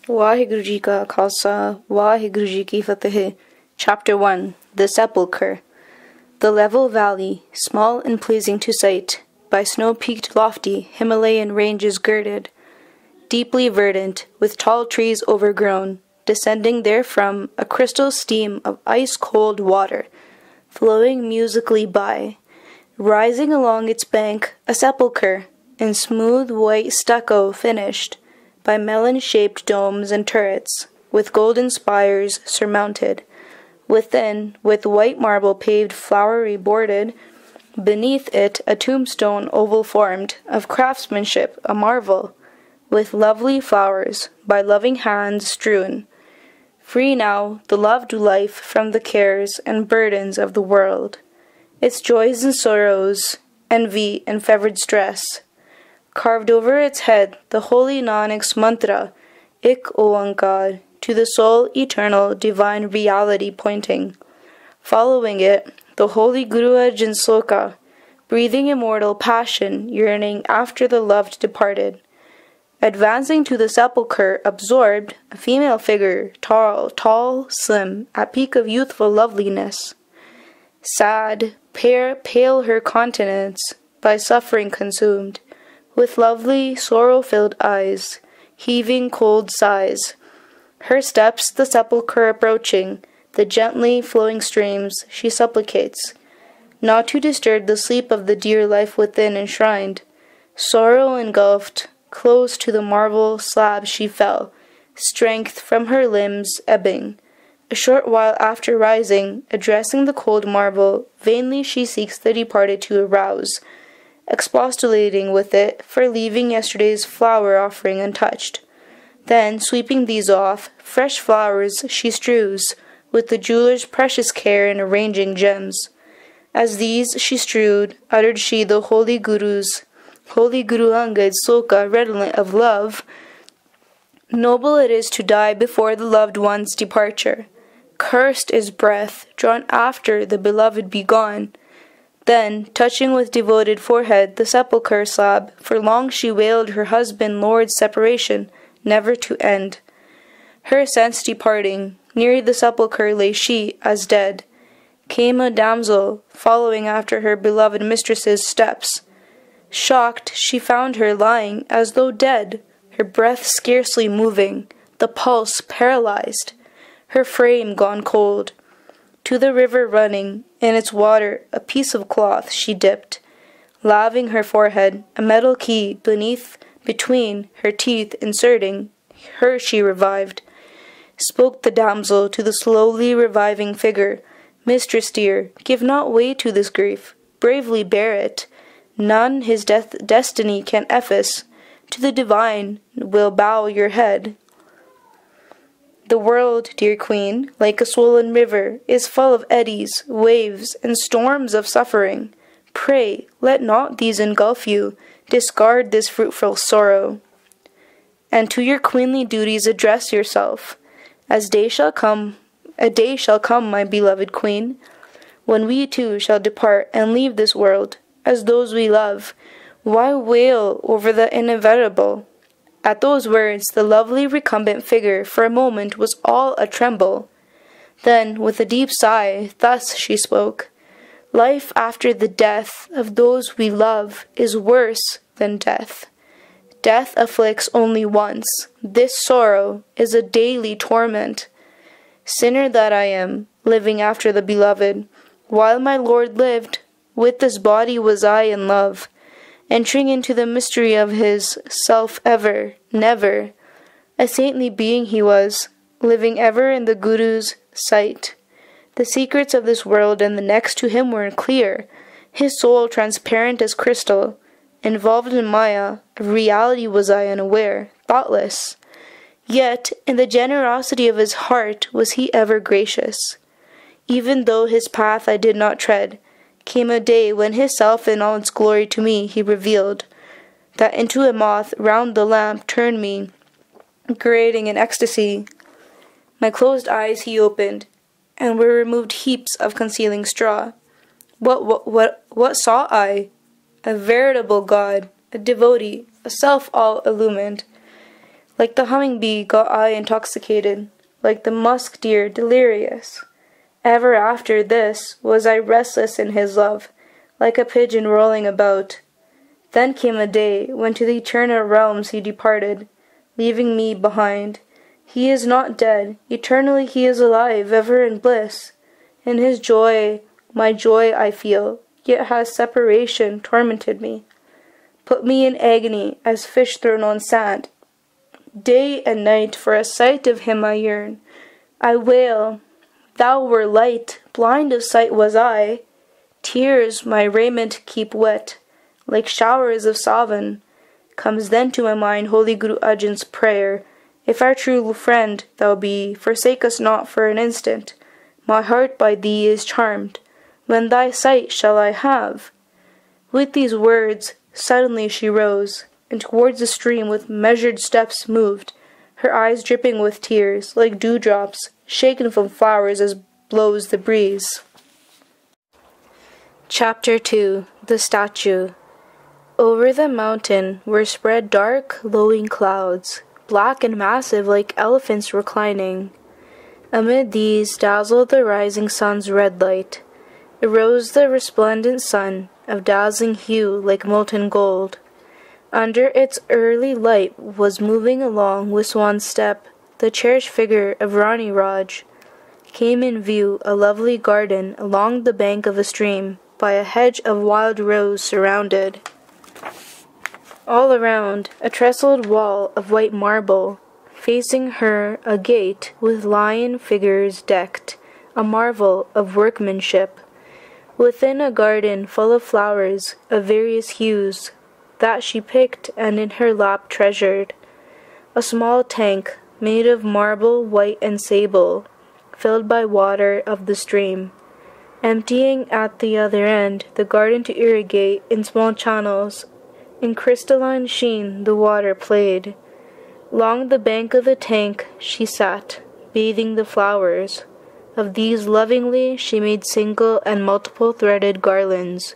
Waheguru Ji Ka Khalsa, Waheguru Ji Ki Fateh. Chapter 1. The Sepulchre. The level valley, small and pleasing to sight, by snow-peaked lofty Himalayan ranges girded, deeply verdant, with tall trees overgrown, descending therefrom a crystal steam of ice-cold water, flowing musically by, rising along its bank a sepulchre, in smooth white stucco finished, by melon-shaped domes and turrets, with golden spires surmounted, within, with white marble paved flowery boarded, beneath it a tombstone oval-formed, of craftsmanship a marvel, with lovely flowers, by loving hands strewn. Free now, the loved life from the cares and burdens of the world, its joys and sorrows, envy and fevered stress. Carved over its head the holy Nanak's mantra, Ik Oankar, to the soul eternal divine reality pointing. Following it, the holy Guru Arjan Sloka, breathing immortal passion, yearning after the loved departed. Advancing to the sepulchre, absorbed, a female figure, tall, slim, at peak of youthful loveliness. Sad, pale her countenance, by suffering consumed, with lovely, sorrow-filled eyes, heaving cold sighs. Her steps the sepulchre approaching, the gently flowing streams, she supplicates, not to disturb the sleep of the dear life within enshrined. Sorrow engulfed, close to the marble slab she fell, strength from her limbs ebbing. A short while after rising, addressing the cold marble, vainly she seeks the departed to arouse, expostulating with it for leaving yesterday's flower offering untouched. Then, sweeping these off, fresh flowers she strews, with the jeweller's precious care in arranging gems. As these she strewed, uttered she the holy Guru Angad's sloka redolent of love. Noble it is to die before the loved one's departure. Cursed is breath, drawn after the beloved be gone. Then, touching with devoted forehead the sepulchre slab, for long she wailed her husband Lord's separation, never to end. Her sense departing, near the sepulchre lay she, as dead. Came a damsel, following after her beloved mistress's steps. Shocked, she found her lying as though dead, her breath scarcely moving, the pulse paralyzed, her frame gone cold. To the river running, in its water a piece of cloth she dipped, laving her forehead, a metal key between her teeth inserting, her she revived. Spoke the damsel to the slowly reviving figure, Mistress dear, give not way to this grief, bravely bear it. None his destiny can efface, to the divine will bow your head. The world, dear queen, like a swollen river, is full of eddies, waves, and storms of suffering. Pray, let not these engulf you, discard this fruitful sorrow. And to your queenly duties address yourself, as a day shall come, my beloved queen, when we too shall depart and leave this world, as those we love. Why wail over the inevitable? At those words, the lovely recumbent figure for a moment was all a-tremble. Then, with a deep sigh, thus she spoke, Life after the death of those we love is worse than death. Death afflicts only once. This sorrow is a daily torment. Sinner that I am, living after the beloved. While my Lord lived, with this body was I in love, entering into the mystery of his self ever, never. A saintly being he was, living ever in the Guru's sight. The secrets of this world and the next to him were clear, his soul transparent as crystal. Involved in Maya, of reality was I unaware, thoughtless. Yet, in the generosity of his heart was he ever gracious. Even though his path I did not tread, came a day when his self in all its glory to me he revealed, that into a moth round the lamp turned me, grading in ecstasy. My closed eyes he opened, and were removed heaps of concealing straw. What saw I? A veritable God, a devotee, a self all illumined. Like the humming-bee got I intoxicated, like the musk-deer delirious. Ever after this was I restless in his love, like a pigeon rolling about. Then came a day when to the eternal realms he departed, leaving me behind. He is not dead, eternally he is alive, ever in bliss. In his joy, my joy I feel, yet has separation tormented me. Put me in agony as fish thrown on sand. Day and night for a sight of him I yearn. I wail, thou were light, blind of sight was I. Tears my raiment keep wet, like showers of savan. Comes then to my mind holy Guru Arjan's prayer, if our true friend thou be, forsake us not for an instant. My heart by thee is charmed, when thy sight shall I have? With these words suddenly she rose, and towards the stream with measured steps moved, her eyes dripping with tears, like dewdrops, shaken from flowers as blows the breeze. Chapter 2. The Statue. Over the mountain were spread dark, lowing clouds, black and massive like elephants reclining. Amid these dazzled the rising sun's red light. Arose the resplendent sun, of dazzling hue like molten gold. Under its early light was moving along with swan step the cherished figure of Rani Raj. Came in view a lovely garden along the bank of a stream, by a hedge of wild rose surrounded. All around, a trestled wall of white marble, facing her a gate with lion figures decked, a marvel of workmanship. Within a garden full of flowers of various hues, that she picked and in her lap treasured. A small tank, made of marble white and sable, filled by water of the stream. Emptying at the other end, the garden to irrigate in small channels. In crystalline sheen the water played. Along the bank of the tank she sat, bathing the flowers. Of these lovingly she made single and multiple threaded garlands.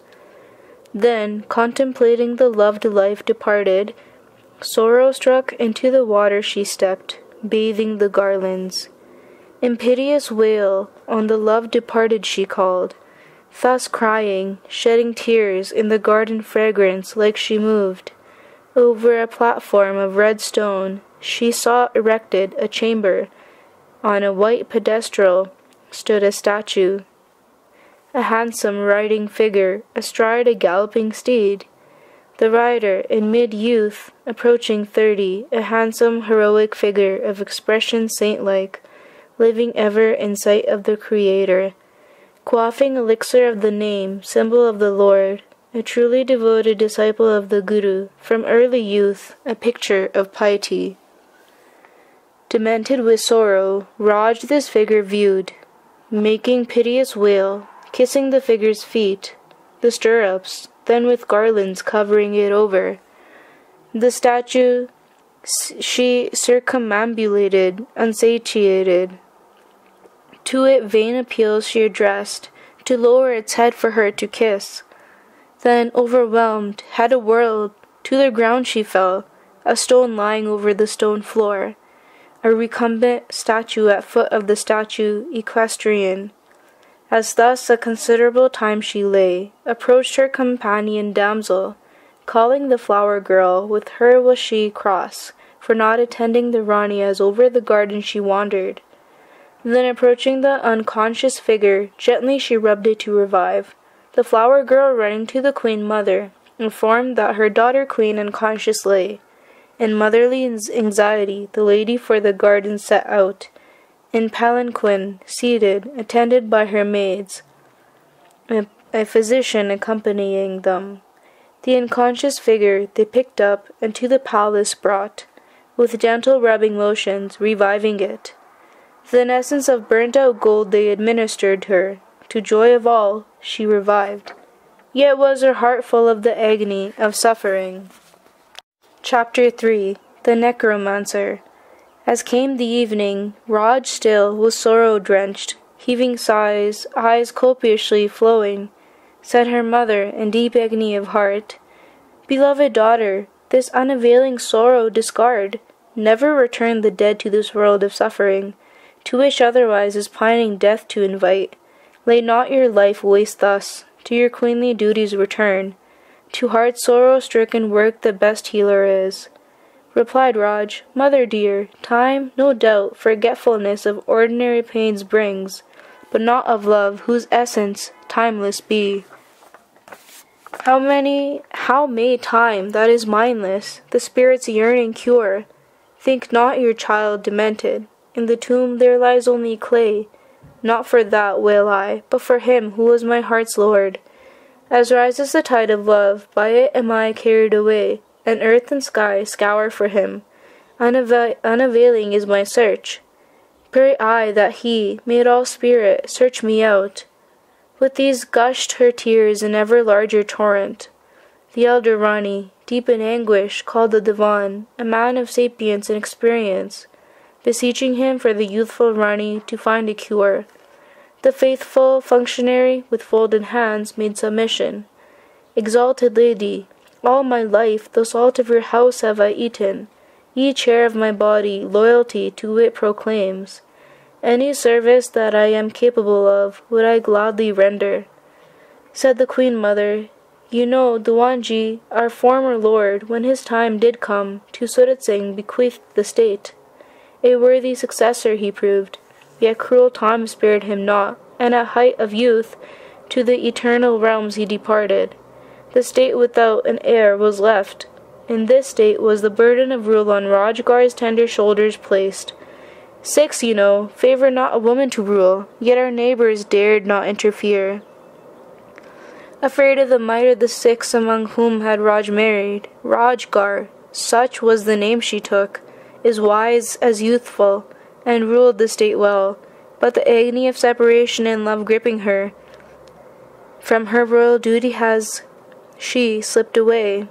Then, contemplating the loved life departed, sorrow-struck into the water she stepped, bathing the garlands. In piteous wail on the love departed she called, thus crying, shedding tears in the garden fragrance like she moved. Over a platform of red stone she saw erected a chamber. On a white pedestal stood a statue. A handsome riding figure astride a galloping steed. The rider, in mid-youth, approaching 30, a handsome heroic figure of expression saint-like, living ever in sight of the Creator, quaffing elixir of the name, symbol of the Lord, a truly devoted disciple of the Guru, from early youth, a picture of piety. Demented with sorrow, Raj this figure viewed, making piteous wail, kissing the figure's feet, the stirrups, then with garlands covering it over. The statue she circumambulated, unsatiated. To it vain appeals she addressed, to lower its head for her to kiss. Then, overwhelmed, had a whirled, to the ground she fell, a stone lying over the stone floor, a recumbent statue at foot of the statue equestrian. As thus a considerable time she lay, approached her companion damsel, calling the flower girl, with her was she cross, for not attending the Rani as over the garden she wandered. Then approaching the unconscious figure, gently she rubbed it to revive. The flower girl running to the queen mother, informed that her daughter queen unconscious lay. In motherly anxiety the lady for the garden set out, in palanquin, seated, attended by her maids, a physician accompanying them. The unconscious figure they picked up and to the palace brought, with gentle rubbing motions, reviving it. The essence of burnt-out gold they administered her. To joy of all, she revived. Yet was her heart full of the agony of suffering. Chapter 3. The Necromancer. As came the evening, Raj still was sorrow-drenched, heaving sighs, eyes copiously flowing, said her mother in deep agony of heart, "Beloved daughter, this unavailing sorrow discard. Never return the dead to this world of suffering, to which otherwise is pining death to invite. Lay not your life waste thus, to your queenly duties return, to heart sorrow-stricken work the best healer is. Replied Raj, Mother dear, time, no doubt, forgetfulness of ordinary pains brings, but not of love, whose essence timeless be. How may time, that is mindless, the spirit's yearning cure? Think not your child demented, in the tomb there lies only clay. Not for that wail I, but for him who was my heart's lord. As rises the tide of love, by it am I carried away, and earth and sky scour for him. Unavailing is my search. Pray I that he, made all spirit, search me out. With these gushed her tears in ever larger torrent. The elder Rani, deep in anguish, called the Divan, a man of sapience and experience, beseeching him for the youthful Rani to find a cure. The faithful functionary, with folded hands, made submission. Exalted lady, all my life the salt of your house have I eaten. Each hair of my body loyalty to it proclaims. Any service that I am capable of would I gladly render. Said the Queen Mother, You know, Diwanji, our former lord, when his time did come, to Surat Singh bequeathed the state. A worthy successor he proved, yet cruel time spared him not, and at height of youth to the eternal realms he departed. The state without an heir was left. In this state was the burden of rule on Rajgar's tender shoulders placed. Sikhs, you know, favor not a woman to rule, yet our neighbors dared not interfere. Afraid of the might of the Sikhs among whom had Raj married, Rajgar, such was the name she took, is wise as youthful, and ruled the state well, but the agony of separation and love gripping her, from her royal duty has she slipped away.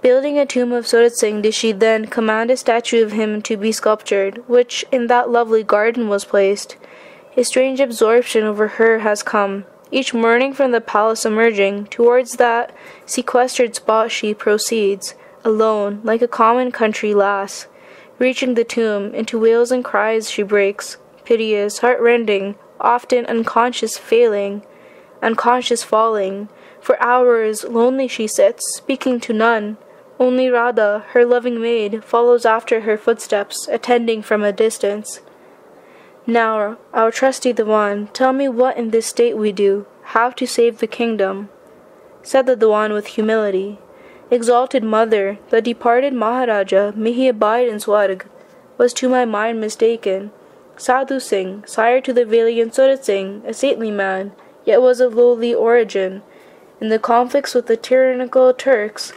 Building a tomb of Surat Singh did she then command a statue of him to be sculptured, which in that lovely garden was placed. A strange absorption over her has come. Each morning from the palace emerging, towards that sequestered spot she proceeds, alone, like a common country lass. Reaching the tomb, into wails and cries she breaks, piteous, heart-rending, often unconscious falling. For hours lonely she sits, speaking to none. Only Radha, her loving maid, follows after her footsteps, attending from a distance. Now, our trusty Diwan, tell me what in this state we do, how to save the kingdom. Said the Diwan with humility, Exalted Mother, the departed Maharaja, may he abide in Swarg, was to my mind mistaken. Sadhu Singh, sire to the valiant Surat Singh, a saintly man, yet was of lowly origin. In the conflicts with the tyrannical Turks,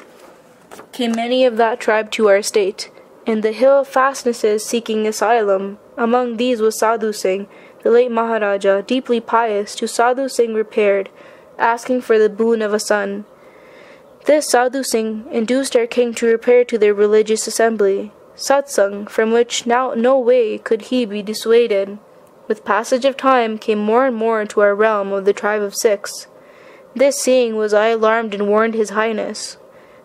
came many of that tribe to our state, in the hill fastnesses seeking asylum. Among these was Sadhu Singh, the late Maharaja, deeply pious, to Sadhu Singh repaired, asking for the boon of a son. This Sadhu Singh induced our king to repair to their religious assembly, satsang, from which now no way could he be dissuaded. With passage of time came more and more into our realm of the tribe of Sikhs. This seeing was I alarmed and warned his highness.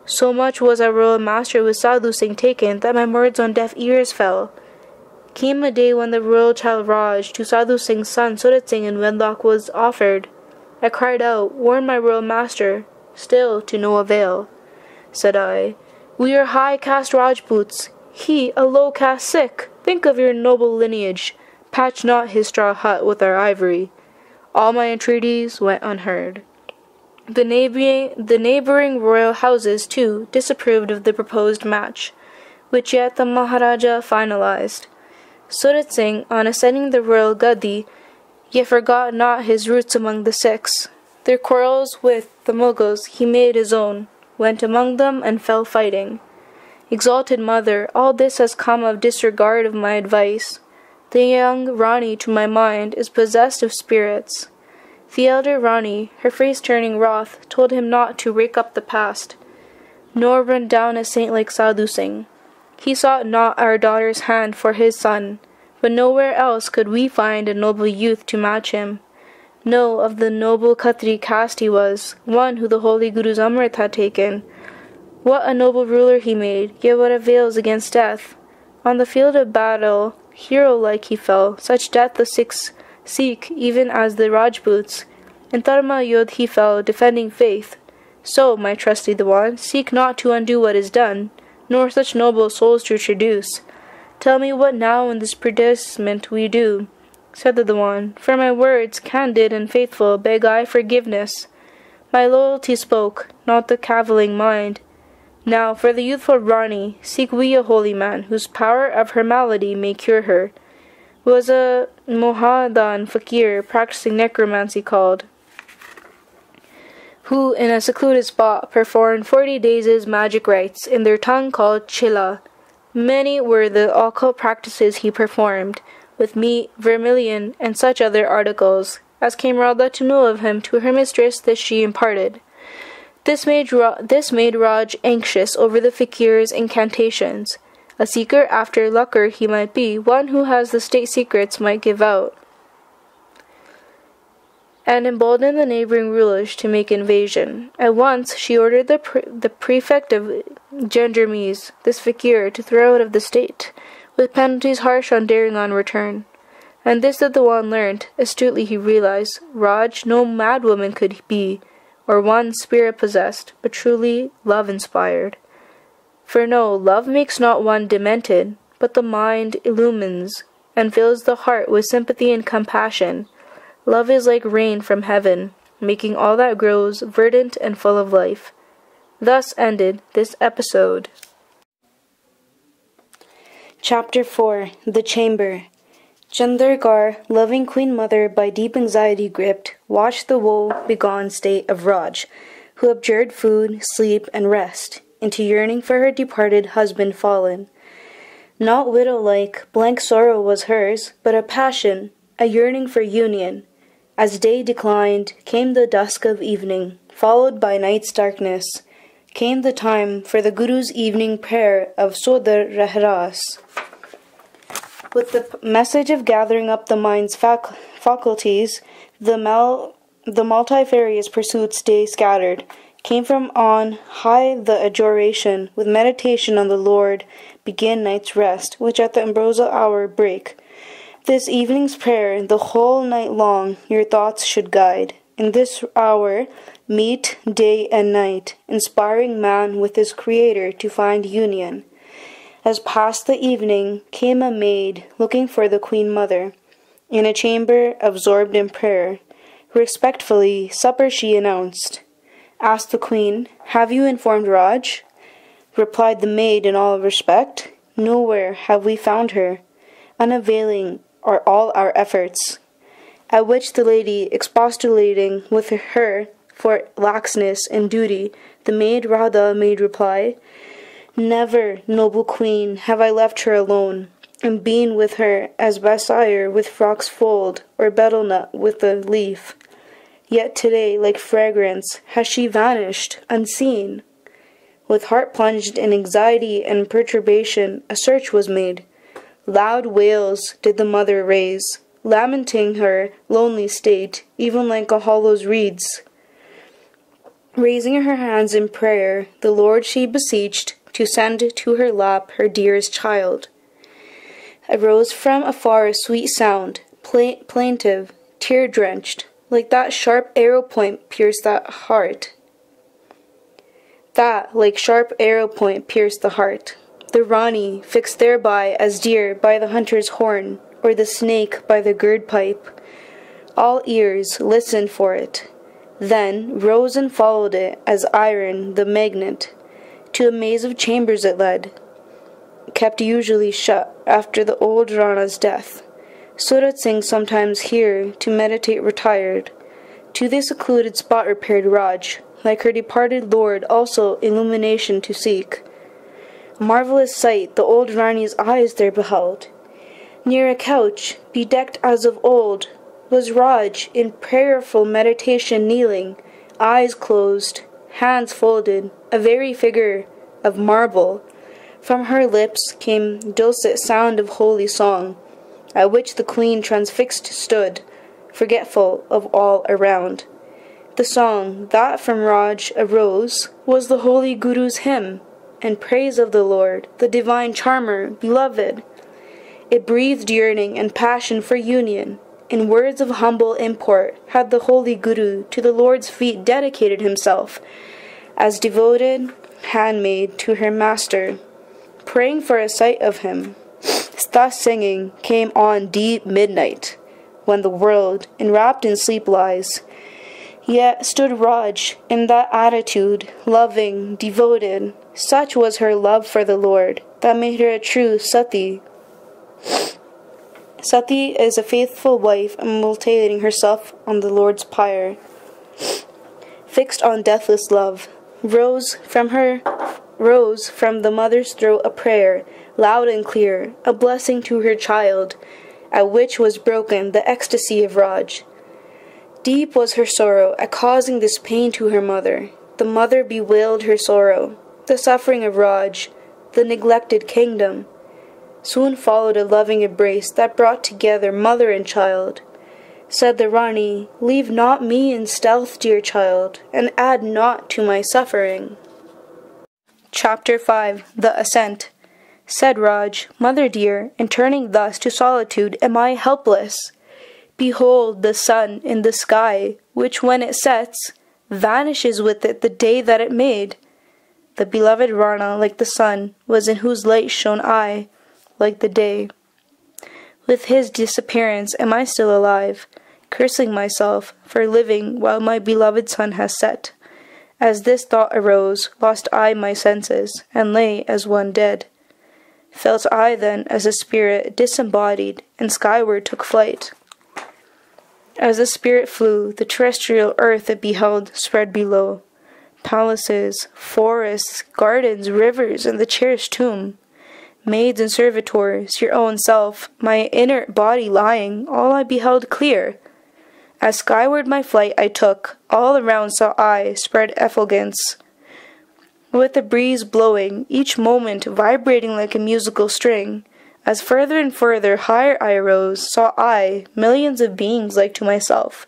So much was our royal master with Sadhu Singh taken that my words on deaf ears fell. Came a day when the royal child Raj to Sadhu Singh's son Surat Singh in wedlock was offered. I cried out, warn my royal master, still to no avail. Said I, we are high caste Rajputs, he a low caste Sikh. Think of your noble lineage, patch not his straw hut with our ivory. All my entreaties went unheard. The neighboring royal houses, too, disapproved of the proposed match, which yet the Maharaja finalized. Surat Singh, on ascending the royal Gaddi, yet forgot not his roots among the Sikhs. Their quarrels with the Mughals he made his own, went among them and fell fighting. Exalted Mother, all this has come of disregard of my advice. The young Rani, to my mind, is possessed of spirits. The elder Rani, her face turning wroth, told him not to rake up the past, nor run down a saint like Sadhu Singh. He sought not our daughter's hand for his son, but nowhere else could we find a noble youth to match him. No, of the noble Khatri caste he was, one who the holy Guru's Amrit had taken. What a noble ruler he made, yet what avails against death? On the field of battle, hero-like he fell, such death the Sikhs seek, even as the Rajputs. In Dharma Yudh he fell, defending faith. So, my trusty Dewan, seek not to undo what is done, nor such noble souls to traduce. Tell me what now in this predicament we do, said the Dewan. For my words, candid and faithful, beg I forgiveness. My loyalty spoke, not the cavilling mind. Now, for the youthful Rani, seek we a holy man, whose power of her malady may cure her. Was a Mohammedan fakir practicing necromancy called, who in a secluded spot performed 40 days' magic rites, in their tongue called Chila. Many were the occult practices he performed, with meat, vermilion, and such other articles, as came Radha to know of him to her mistress, this she imparted. This made Raj anxious over the fakir's incantations. A seeker after lucre he might be, one who has the state secrets might give out, and embolden the neighboring rulers to make invasion. At once she ordered the prefect of gendarmes, this fakir, to throw out of the state, with penalties harsh on daring on return. And this that the one learnt, astutely he realized, Raj no madwoman could be, or one spirit-possessed, but truly love-inspired. For no, love makes not one demented, but the mind illumines, and fills the heart with sympathy and compassion. Love is like rain from heaven, making all that grows verdant and full of life. Thus ended this episode. Chapter 4. The Chamber. Chandargar, loving Queen Mother by deep anxiety gripped, watched the woe-begone state of Raj, who abjured food, sleep, and rest, into yearning for her departed husband fallen. Not widow-like, blank sorrow was hers, but a passion, a yearning for union. As day declined, came the dusk of evening, followed by night's darkness. Came the time for the Guru's evening prayer of Sodar Rahras, with the message of gathering up the mind's faculties. The multifarious pursuits day scattered, came from on high the adjuration, with meditation on the Lord, begin night's rest, which at the ambrosial hour break. This evening's prayer, the whole night long, your thoughts should guide. In this hour, meet day and night, inspiring man with his Creator to find union. As past the evening, came a maid, looking for the Queen Mother, in a chamber absorbed in prayer. Respectfully, supper she announced. Asked the Queen, "Have you informed Raj?" Replied the maid in all respect, "Nowhere have we found her. Unavailing are all our efforts." At which the lady, expostulating with her for laxness in duty, the maid Radha made reply, "Never, noble Queen, have I left her alone, and been with her as Basire with froc's fold, or betel nut with a leaf. Yet today, like fragrance, has she vanished, unseen." With heart plunged in anxiety and perturbation, a search was made. Loud wails did the mother raise, lamenting her lonely state, even like a hollow's reeds. Raising her hands in prayer, the Lord she beseeched to send to her lap her dearest child. Arose from afar a sweet sound, plaintive, tear-drenched, like that sharp arrow point pierced that heart. That, like sharp arrow point, pierced the heart. The Rani, fixed thereby as deer by the hunter's horn, or the snake by the gird pipe. All ears listened for it. Then rose and followed it as iron the magnet. To a maze of chambers it led, kept usually shut after the old Rana's death. Surat Singh sometimes here to meditate retired. To this secluded spot repaired Raj, like her departed lord also illumination to seek. A marvelous sight the old Rani's eyes there beheld. Near a couch, bedecked as of old, was Raj in prayerful meditation kneeling, eyes closed, hands folded, a very figure of marble. From her lips came dulcet sound of holy song, at which the queen transfixed stood, forgetful of all around. The song that from Raj arose was the holy Guru's hymn, in praise of the Lord, the divine charmer, beloved. It breathed yearning and passion for union. In words of humble import had the holy Guru to the Lord's feet dedicated himself, as devoted handmaid to her master, praying for a sight of him. Thus singing came on deep midnight, when the world, enwrapped in sleep, lies. Yet stood Raj in that attitude, loving, devoted. Such was her love for the Lord, that made her a true Sati. Sati is a faithful wife, immolating herself on the Lord's pyre. Fixed on deathless love, rose from the mother's throat a prayer, loud and clear, a blessing to her child, at which was broken the ecstasy of Raj. Deep was her sorrow at causing this pain to her mother. The mother bewailed her sorrow, the suffering of Raj, the neglected kingdom. Soon followed a loving embrace that brought together mother and child. Said the Rani, "Leave not me in stealth, dear child, and add naught to my suffering." Chapter 5 The Ascent. Said Raj, "Mother dear, in turning thus to solitude am I helpless. Behold the sun in the sky, which when it sets, vanishes with it the day that it made. The beloved Rana, like the sun, was in whose light shone I, like the day. With his disappearance am I still alive, cursing myself for living while my beloved sun has set. As this thought arose, lost I my senses, and lay as one dead. Felt I then as a spirit disembodied, and skyward took flight. As the spirit flew, the terrestrial earth it beheld spread below. Palaces, forests, gardens, rivers, and the cherished tomb. Maids and servitors, your own self, my inert body lying, all I beheld clear. As skyward my flight I took, all around saw I spread effulgence. With the breeze blowing, each moment vibrating like a musical string. As further and further higher I arose, saw I millions of beings like to myself,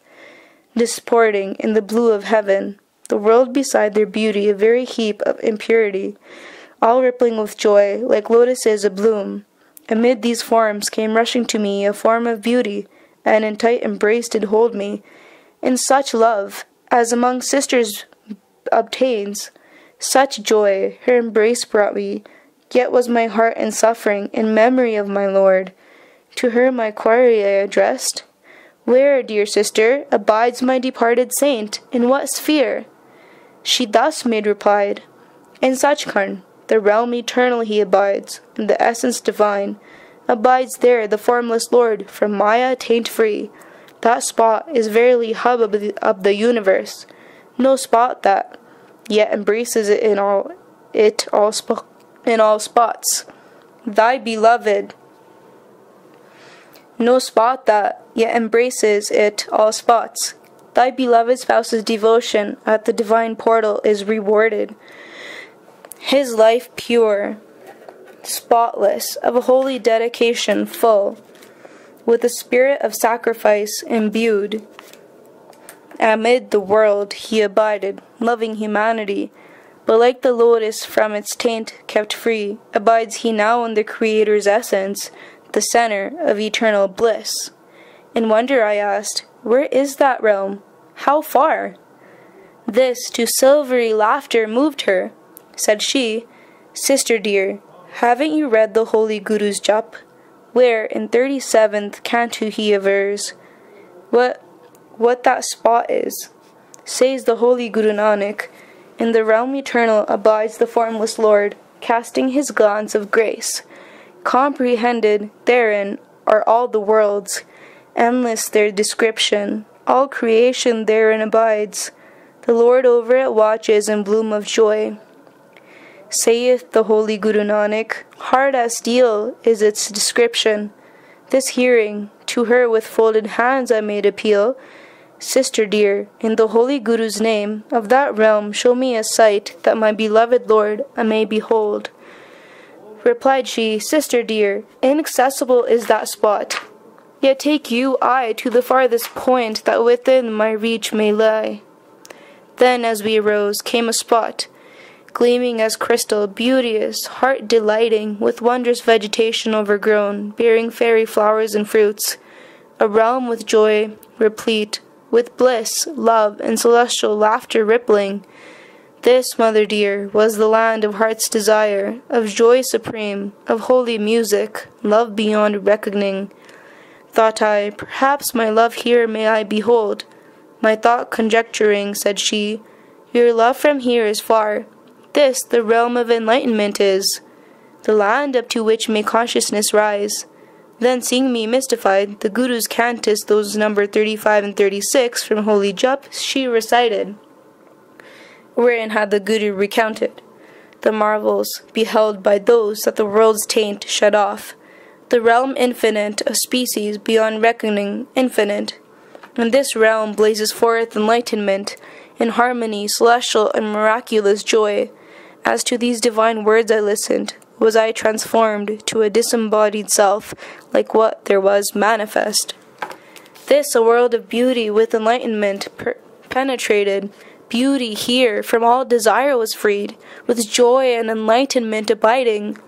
disporting in the blue of heaven, the world beside their beauty a very heap of impurity, all rippling with joy, like lotuses abloom. Amid these forms came rushing to me a form of beauty, and in tight embrace did hold me, in such love, as among sisters obtains. Such joy her embrace brought me, yet was my heart in suffering, in memory of my Lord. To her my query I addressed, "Where, dear sister, abides my departed saint? In what sphere?" She thus made replied, "In Sachkhand, the realm eternal he abides, and the essence divine. Abides there the formless Lord, from Maya taint free. That spot is verily hub of the universe. No spot that, yet embraces it in all spots. Thy beloved. No spot that, yet embraces it all spots. Thy beloved spouse's devotion at the divine portal is rewarded. His life pure, spotless, of a holy dedication full, with the spirit of sacrifice imbued. Amid the world he abided, loving humanity, but like the lotus from its taint kept free, abides he now in the Creator's essence, the center of eternal bliss. In wonder I asked, "Where is that realm? How far?" This to silvery laughter moved her. Said she, "Sister dear, haven't you read the holy Guru's Jap, where in 37th canto he avers what that spot is? Says the holy Guru Nanak, in the realm eternal abides the formless Lord, casting his glance of grace. Comprehended therein are all the worlds, endless their description. All creation therein abides. The Lord over it watches in bloom of joy. Saith the holy Guru Nanak, hard as steel is its description. This hearing, to her with folded hands I made appeal. Sister dear, in the holy Guru's name, of that realm show me a sight, that my beloved Lord I may behold." Replied she, "Sister dear, inaccessible is that spot. Yet take you I to the farthest point that within my reach may lie. Then, as we arose, came a spot, gleaming as crystal, beauteous, heart-delighting, with wondrous vegetation overgrown, bearing fairy flowers and fruits, a realm with joy, replete, with bliss, love, and celestial laughter rippling. This, mother dear, was the land of heart's desire, of joy supreme, of holy music, love beyond reckoning. Thought I, perhaps my love here may I behold. My thought conjecturing, said she, your love from here is far. This the realm of enlightenment is, the land up to which may consciousness rise. Then, seeing me mystified, the Guru's cantus, those number 35 and 36 from Holy Jup, she recited, wherein had the Guru recounted the marvels beheld by those that the world's taint shut off, the realm infinite, of species beyond reckoning infinite. In this realm blazes forth enlightenment, in harmony, celestial and miraculous joy. As to these divine words I listened, was I transformed to a disembodied self, like what there was manifest. This a world of beauty with enlightenment penetrated. Beauty here from all desire was freed, with joy and enlightenment abiding.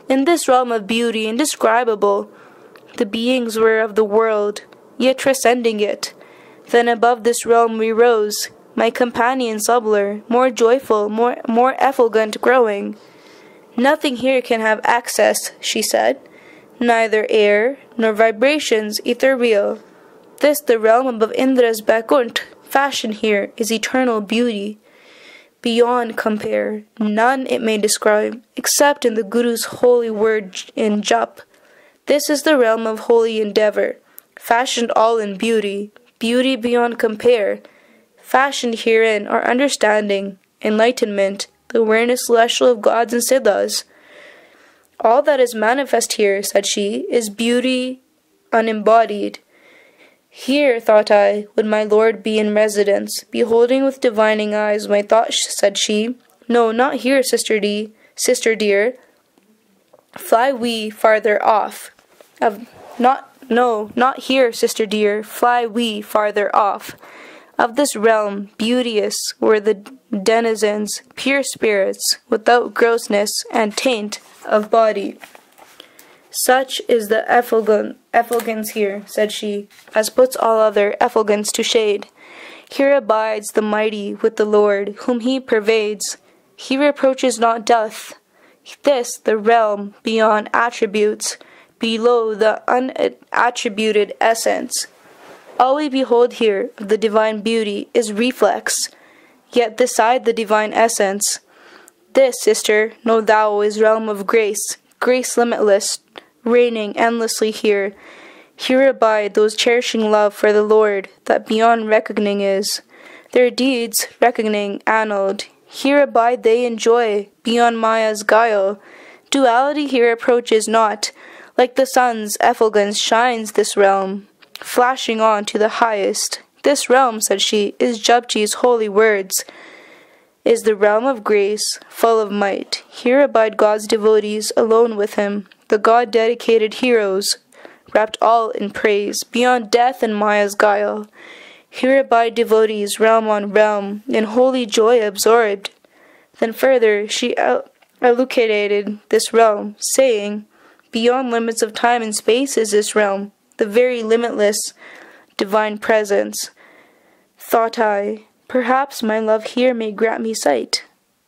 In this realm of beauty indescribable, the beings were of the world, yet transcending it. Then above this realm we rose, my companion subtler, more joyful, more effulgent growing. Nothing here can have access, she said, neither air nor vibrations ethereal. This the realm above Indra's Bakunt, fashion here is eternal beauty. Beyond compare, none it may describe, except in the Guru's holy word in Jap. This is the realm of holy endeavor, fashioned all in beauty, beauty beyond compare. Fashioned herein are understanding, enlightenment, the awareness celestial of gods and siddhas. All that is manifest here, said she, is beauty unembodied. Here, thought I, would my Lord be in residence, beholding with divining eyes my thoughts, said she. No, not here, sister dear. Fly we farther off. Not here, sister dear. Fly we farther off. Of this realm, beauteous were the denizens, pure spirits, without grossness and taint of body. Such is the effulgence here, said she, as puts all other effulgence to shade. Here abides the mighty with the Lord, whom he pervades. He reproaches not death. This the realm beyond attributes, below the unattributed essence. All we behold here of the divine beauty is reflex, yet beside the divine essence. This, sister, know thou, is realm of grace, grace limitless, reigning endlessly here. Here abide those cherishing love for the Lord, that beyond reckoning is. Their deeds, reckoning, annaled. Here abide they in joy, beyond Maya's guile. Duality here approaches not. Like the sun's effulgence shines this realm, flashing on to the highest. This realm, said she, is Jupji's holy words, is the realm of grace, full of might. Here abide God's devotees alone with him, the God-dedicated heroes, wrapped all in praise, beyond death and Maya's guile. Here abide devotees, realm on realm, in holy joy absorbed. Then further she elucidated this realm, saying, beyond limits of time and space is this realm, the very limitless divine presence. Thought I, perhaps my love here may grant me sight.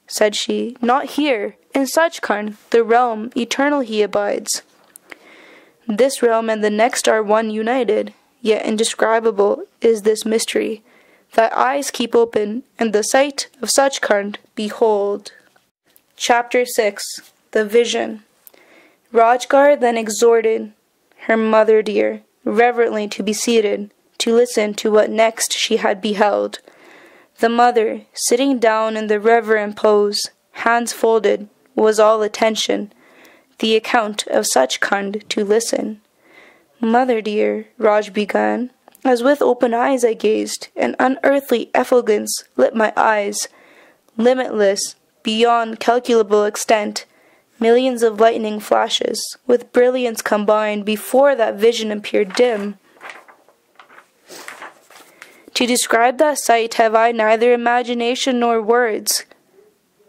Said she, not here, in Sachkhand, the realm eternal he abides. This realm and the next are one united, yet indescribable is this mystery. Thy eyes keep open, and the sight of Sachkhand behold. Chapter 6. The Vision. Rajgar then exhorted her mother dear, reverently to be seated, to listen to what next she had beheld. The mother, sitting down in the reverent pose, hands folded, was all attention, the account of Sachkhand to listen. Mother dear, Raj began, as with open eyes I gazed, an unearthly effulgence lit my eyes, limitless, beyond calculable extent, millions of lightning flashes, with brilliance combined, before that vision appeared dim. To describe that sight have I neither imagination nor words.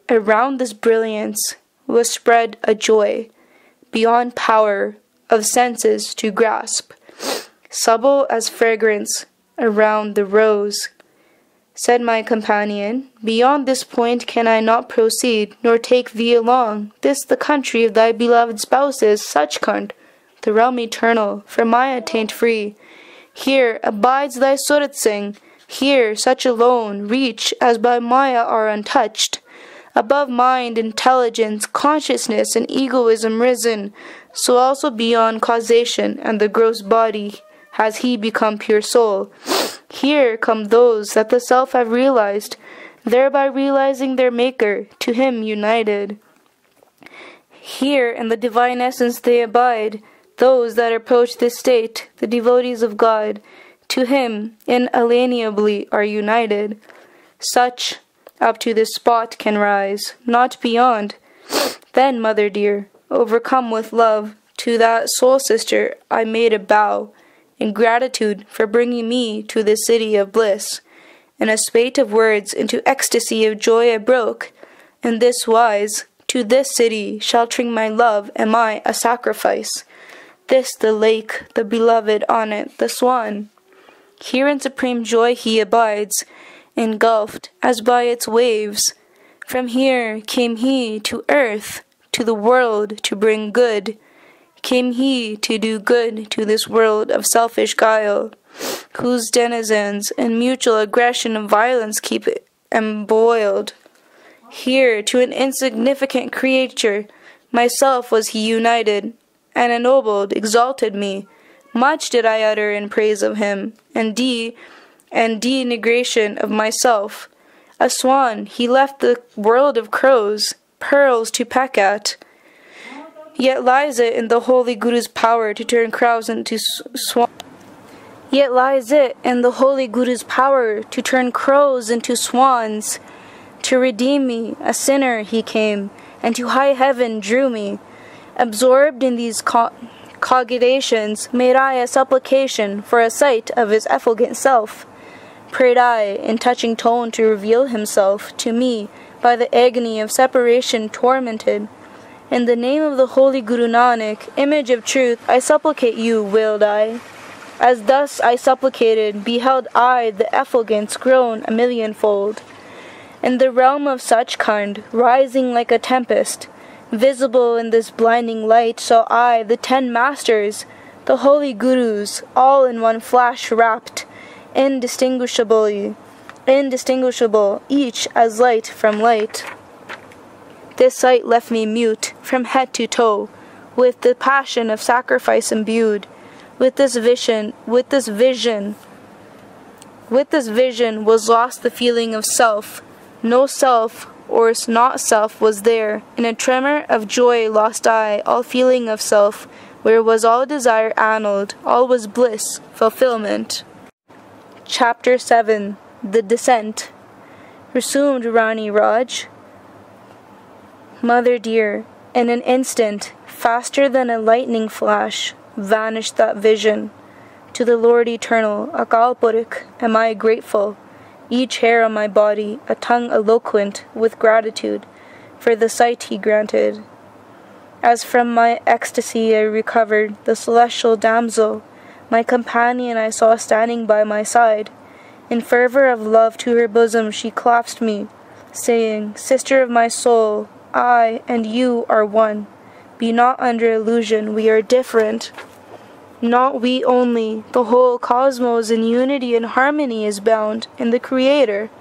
Around this brilliance was spread a joy beyond power of senses to grasp, subtle as fragrance around the rose. Said my companion, beyond this point can I not proceed, nor take thee along. This the country of thy beloved spouses, Suchkund, the realm eternal, from Maya taint free. Here abides thy Surat Singh, here such alone reach as by Maya are untouched. Above mind, intelligence, consciousness, and egoism risen, so also beyond causation and the gross body has he become pure soul. Here come those that the self have realized, thereby realizing their Maker, to him united. Here in the divine essence they abide, those that approach this state, the devotees of God, to him inalienably are united. Such up to this spot can rise, not beyond. Then, mother dear, overcome with love, to that soul sister I made a bow, in gratitude for bringing me to this city of bliss. In a spate of words into ecstasy of joy I broke. In this wise, to this city shall tring my love am I a sacrifice. This the lake, the beloved on it, the swan. Here in supreme joy he abides, engulfed as by its waves. From here came he to earth, to the world to bring good. Came he to do good to this world of selfish guile, whose denizens in mutual aggression and violence keep it embroiled. Here to an insignificant creature, myself was he united, and ennobled, exalted me. Much did I utter in praise of him, and denigration of myself. A swan, he left the world of crows, pearls to peck at. Yet lies it in the holy Guru's power to turn crows into swans. Yet lies it in the holy Guru's power to turn crows into swans. To redeem me, a sinner, he came, and to high heaven drew me. Absorbed in these cogitations, made I a supplication for a sight of his effulgent self. Prayed I, in touching tone, to reveal himself to me by the agony of separation tormented. In the name of the holy Guru Nanak, image of truth, I supplicate you, wailed I. As thus I supplicated, beheld I the effulgence grown a millionfold. In the realm of Suchkund, rising like a tempest, visible in this blinding light, saw I the 10 masters, the holy Gurus, all in one flash wrapped, indistinguishable, each as light from light. This sight left me mute from head to toe, with the passion of sacrifice imbued. With this vision was lost the feeling of self. No self or not self was there. In a tremor of joy lost I all feeling of self, where was all desire annulled, all was bliss, fulfillment. Chapter 7. The Descent. Resumed Rani Raj. Mother dear, in an instant, faster than a lightning flash, vanished that vision. To the Lord Eternal, Akal Purakh, am I grateful. Each hair on my body, a tongue eloquent with gratitude for the sight he granted. As from my ecstasy I recovered, the celestial damsel, my companion I saw standing by my side. In fervor of love to her bosom she clasped me, saying, Sister of my soul, I and you are one. Be not under illusion, we are different. Not we only, the whole cosmos in unity and harmony is bound in the Creator.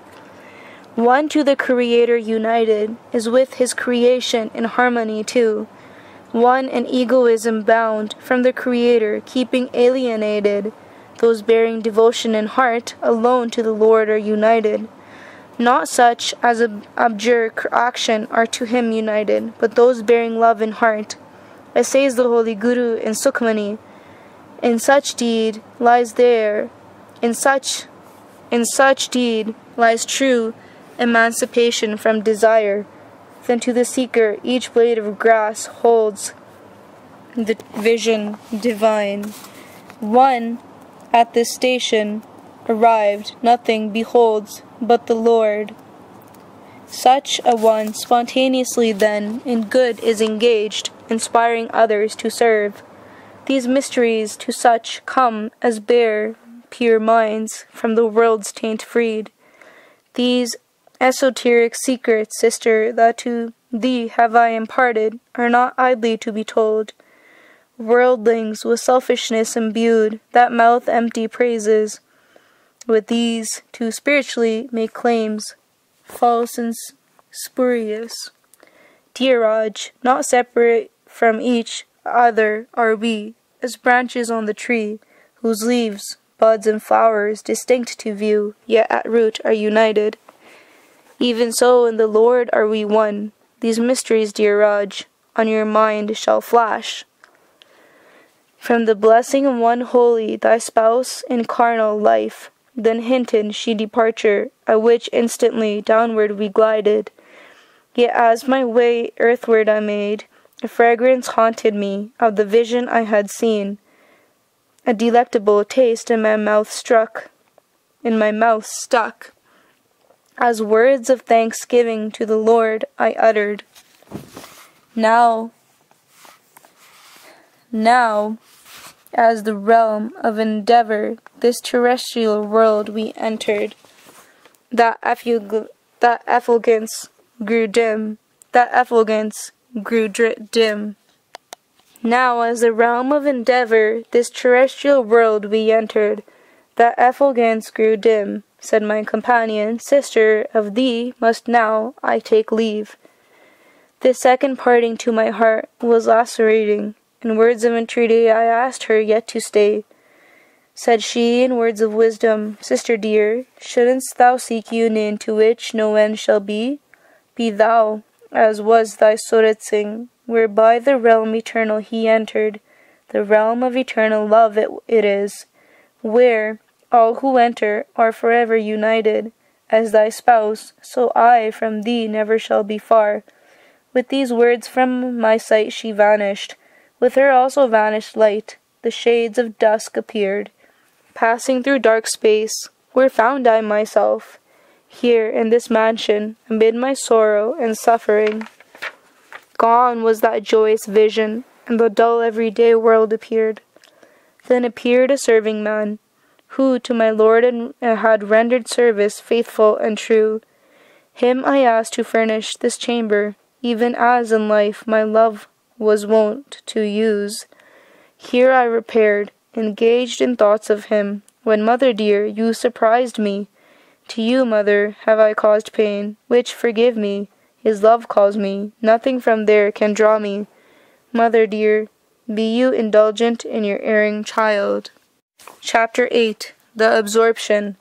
One to the Creator united is with his creation in harmony too. One in egoism bound from the Creator, keeping alienated. Those bearing devotion in heart alone to the Lord are united. Not such as abjure action are to him united, but those bearing love in heart. As says the Holy Guru in Sukhmani, in such deed lies true emancipation from desire. Then to the seeker each blade of grass holds the vision divine. One at this station arrived, nothing beholds but the Lord. Such a one spontaneously then in good is engaged, inspiring others to serve. These mysteries to such come as bear pure minds from the world's taint freed. These esoteric secrets, sister, that to thee have I imparted, are not idly to be told. Worldlings with selfishness imbued, that mouth empty praises, with these to spiritually make claims, false and spurious. Dear Raj, not separate from each other are we, as branches on the tree, whose leaves, buds, and flowers, distinct to view, yet at root are united. Even so in the Lord are we one. These mysteries, dear Raj, on your mind shall flash. From the blessing of one holy, thy spouse in carnal life, then hinted she departure, at which instantly downward we glided. Yet as my way earthward I made, a fragrance haunted me of the vision I had seen. A delectable taste in my mouth stuck, as words of thanksgiving to the Lord I uttered. Now, as the realm of endeavor, this terrestrial world we entered, that effulgence grew dim. Now as the realm of endeavor, this terrestrial world we entered, that effulgence grew dim, said my companion, sister, of thee must now I take leave. This second parting to my heart was lacerating. In words of entreaty I asked her yet to stay. Said she in words of wisdom, sister dear, shouldn't thou seek union to which no end shall be? Be thou, as was thy Surat Singh, whereby the realm eternal he entered, the realm of eternal love it is, where all who enter are forever united. As thy spouse, so I from thee never shall be far. With these words from my sight she vanished. With her also vanished light. The shades of dusk appeared. Passing through dark space, where found I myself? Here in this mansion, amid my sorrow and suffering. Gone was that joyous vision, and the dull everyday world appeared. Then appeared a serving man, who to my lord had rendered service faithful and true. Him I asked to furnish this chamber, even as in life my love was wont to use. Here I repaired, engaged in thoughts of him, when, mother dear, you surprised me. To you, mother, have I caused pain, which, forgive me, his love calls me, nothing from there can draw me. Mother dear, be you indulgent in your erring child. Chapter 8. The Absorption.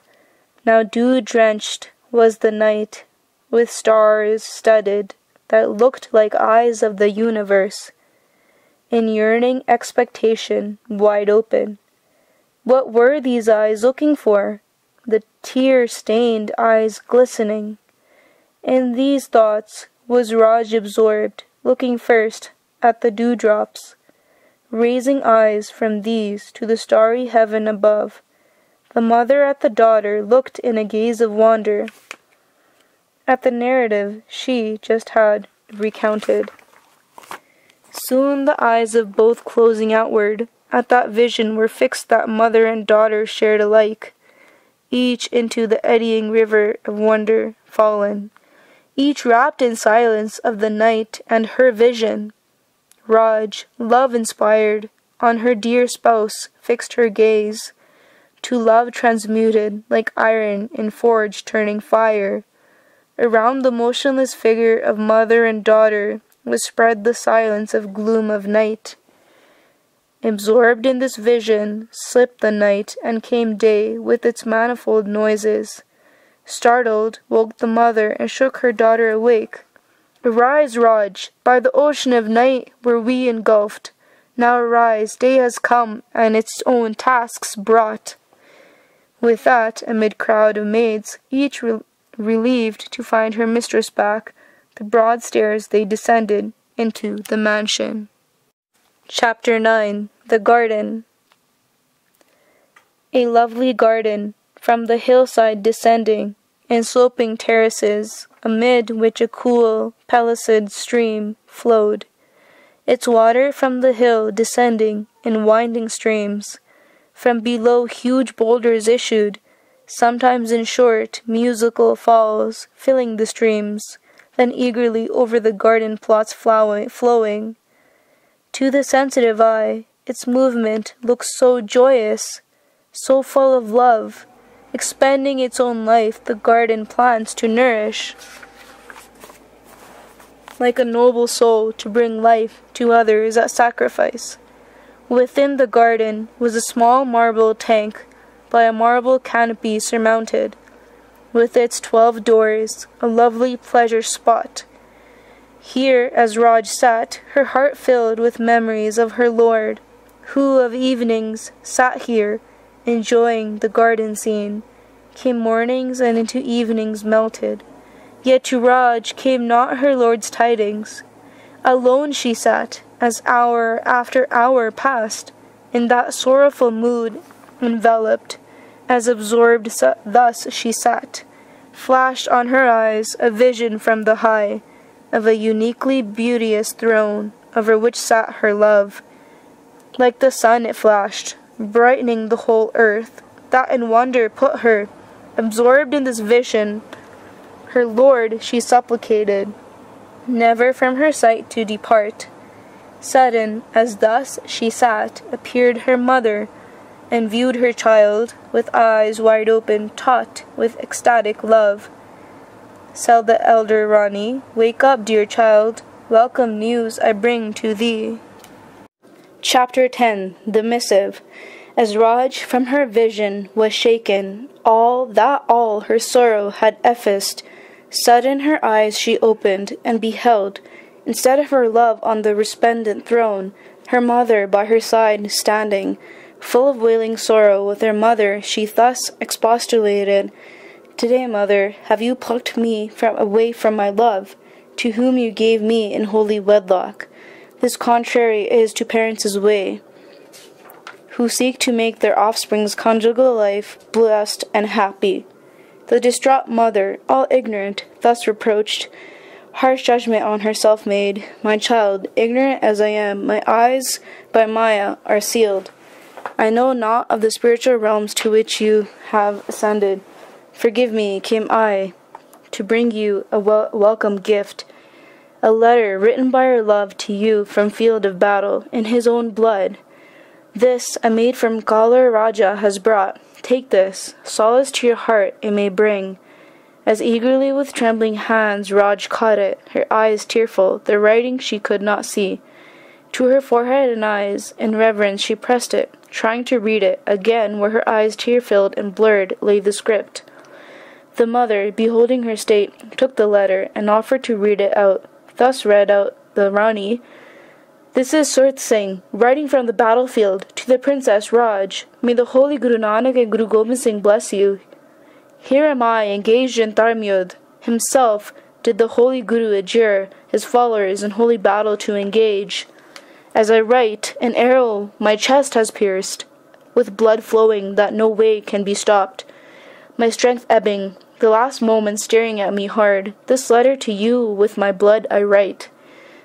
Now dew-drenched was the night, with stars studded, that looked like eyes of the universe, in yearning expectation, wide open. What were these eyes looking for? The tear-stained eyes glistening. In these thoughts was Raj absorbed, looking first at the dewdrops, raising eyes from these to the starry heaven above. The mother at the daughter looked in a gaze of wonder at the narrative she just had recounted. Soon the eyes of both closing outward, at that vision were fixed that mother and daughter shared alike, each into the eddying river of wonder fallen, each wrapped in silence of the night and her vision. Raj, love-inspired, on her dear spouse fixed her gaze, to love transmuted like iron in forge turning fire. Around the motionless figure of mother and daughter was spread the silence of gloom of night. Absorbed in this vision, slipped the night, and came day with its manifold noises. Startled, woke the mother and shook her daughter awake. Arise, Raj, by the ocean of night were we engulfed. Now arise, day has come, and its own tasks brought. With that, amid crowd of maids, each relieved to find her mistress back, the broad stairs they descended into the mansion. Chapter 9. The Garden. A lovely garden, from the hillside descending, in sloping terraces, amid which a cool, pellucid stream flowed, its water from the hill descending in winding streams. From below huge boulders issued, sometimes in short, musical falls, filling the streams, then eagerly over the garden plots flowing. To the sensitive eye, its movement looks so joyous, so full of love, expending its own life the garden plants to nourish, like a noble soul to bring life to others at sacrifice. Within the garden was a small marble tank by a marble canopy surmounted, with its 12 doors, a lovely pleasure spot. Here, as Raj sat, her heart filled with memories of her lord, who of evenings sat here, enjoying the garden scene, came mornings and into evenings melted. Yet to Raj came not her lord's tidings. Alone she sat, as hour after hour passed, in that sorrowful mood, enveloped, as absorbed thus she sat. Flashed on her eyes a vision from the high, of a uniquely beauteous throne, over which sat her love. Like the sun it flashed, brightening the whole earth, that in wonder put her, absorbed in this vision. Her lord she supplicated, never from her sight to depart. Sudden, as thus she sat, appeared her mother, and viewed her child, with eyes wide open, taut with ecstatic love. Said the elder Rani, "Wake up, dear child, welcome news I bring to thee." Chapter 10. The Missive. As Raj from her vision was shaken, all her sorrow had effaced, sudden her eyes she opened, and beheld, instead of her love on the resplendent throne, her mother by her side standing. Full of wailing sorrow with her mother, she thus expostulated, "Today, mother, have you plucked me away from my love, to whom you gave me in holy wedlock. This contrary is to parents' way, who seek to make their offspring's conjugal life blessed and happy." The distraught mother, all ignorant, thus reproached, harsh judgment on herself made. "My child, ignorant as I am, my eyes by Maya are sealed. I know not of the spiritual realms to which you have ascended. Forgive me, came I to bring you a welcome gift, a letter written by our love to you from field of battle, in his own blood. This a maid from Galar Raja has brought. Take this, solace to your heart it may bring." As eagerly with trembling hands Raj caught it, her eyes tearful, the writing she could not see. To her forehead and eyes, in reverence she pressed it, trying to read it. Again, where her eyes tear-filled and blurred, lay the script. The mother, beholding her state, took the letter, and offered to read it out. Thus read out the Rani, "This is Surat Singh, writing from the battlefield, to the Princess Raj. May the holy Guru Nanak and Guru Gobind Singh bless you. Here am I, engaged in Torment. Himself did the holy Guru adjure his followers in holy battle to engage. As I write, an arrow my chest has pierced, with blood flowing that no way can be stopped. My strength ebbing, the last moment staring at me hard. This letter to you with my blood I write.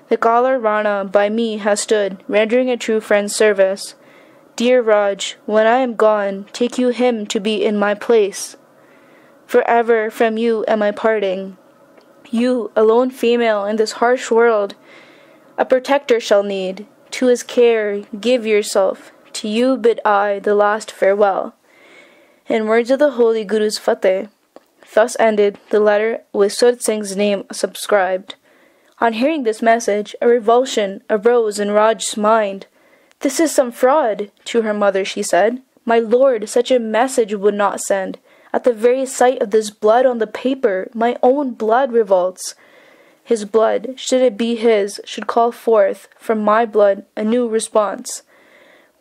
The Galar Rana by me has stood, rendering a true friend's service. Dear Raj, when I am gone, take you him to be in my place. Forever from you am I parting. You, alone female in this harsh world, a protector shall need. To his care give yourself. To you bid I the last farewell." In words of the holy Guru's Fateh, thus ended the letter with Surat Singh's name subscribed. On hearing this message, a revulsion arose in Raj's mind. "This is some fraud," to her mother she said. "My lord such a message would not send. At the very sight of this blood on the paper, my own blood revolts. His blood, should it be his, should call forth from my blood a new response.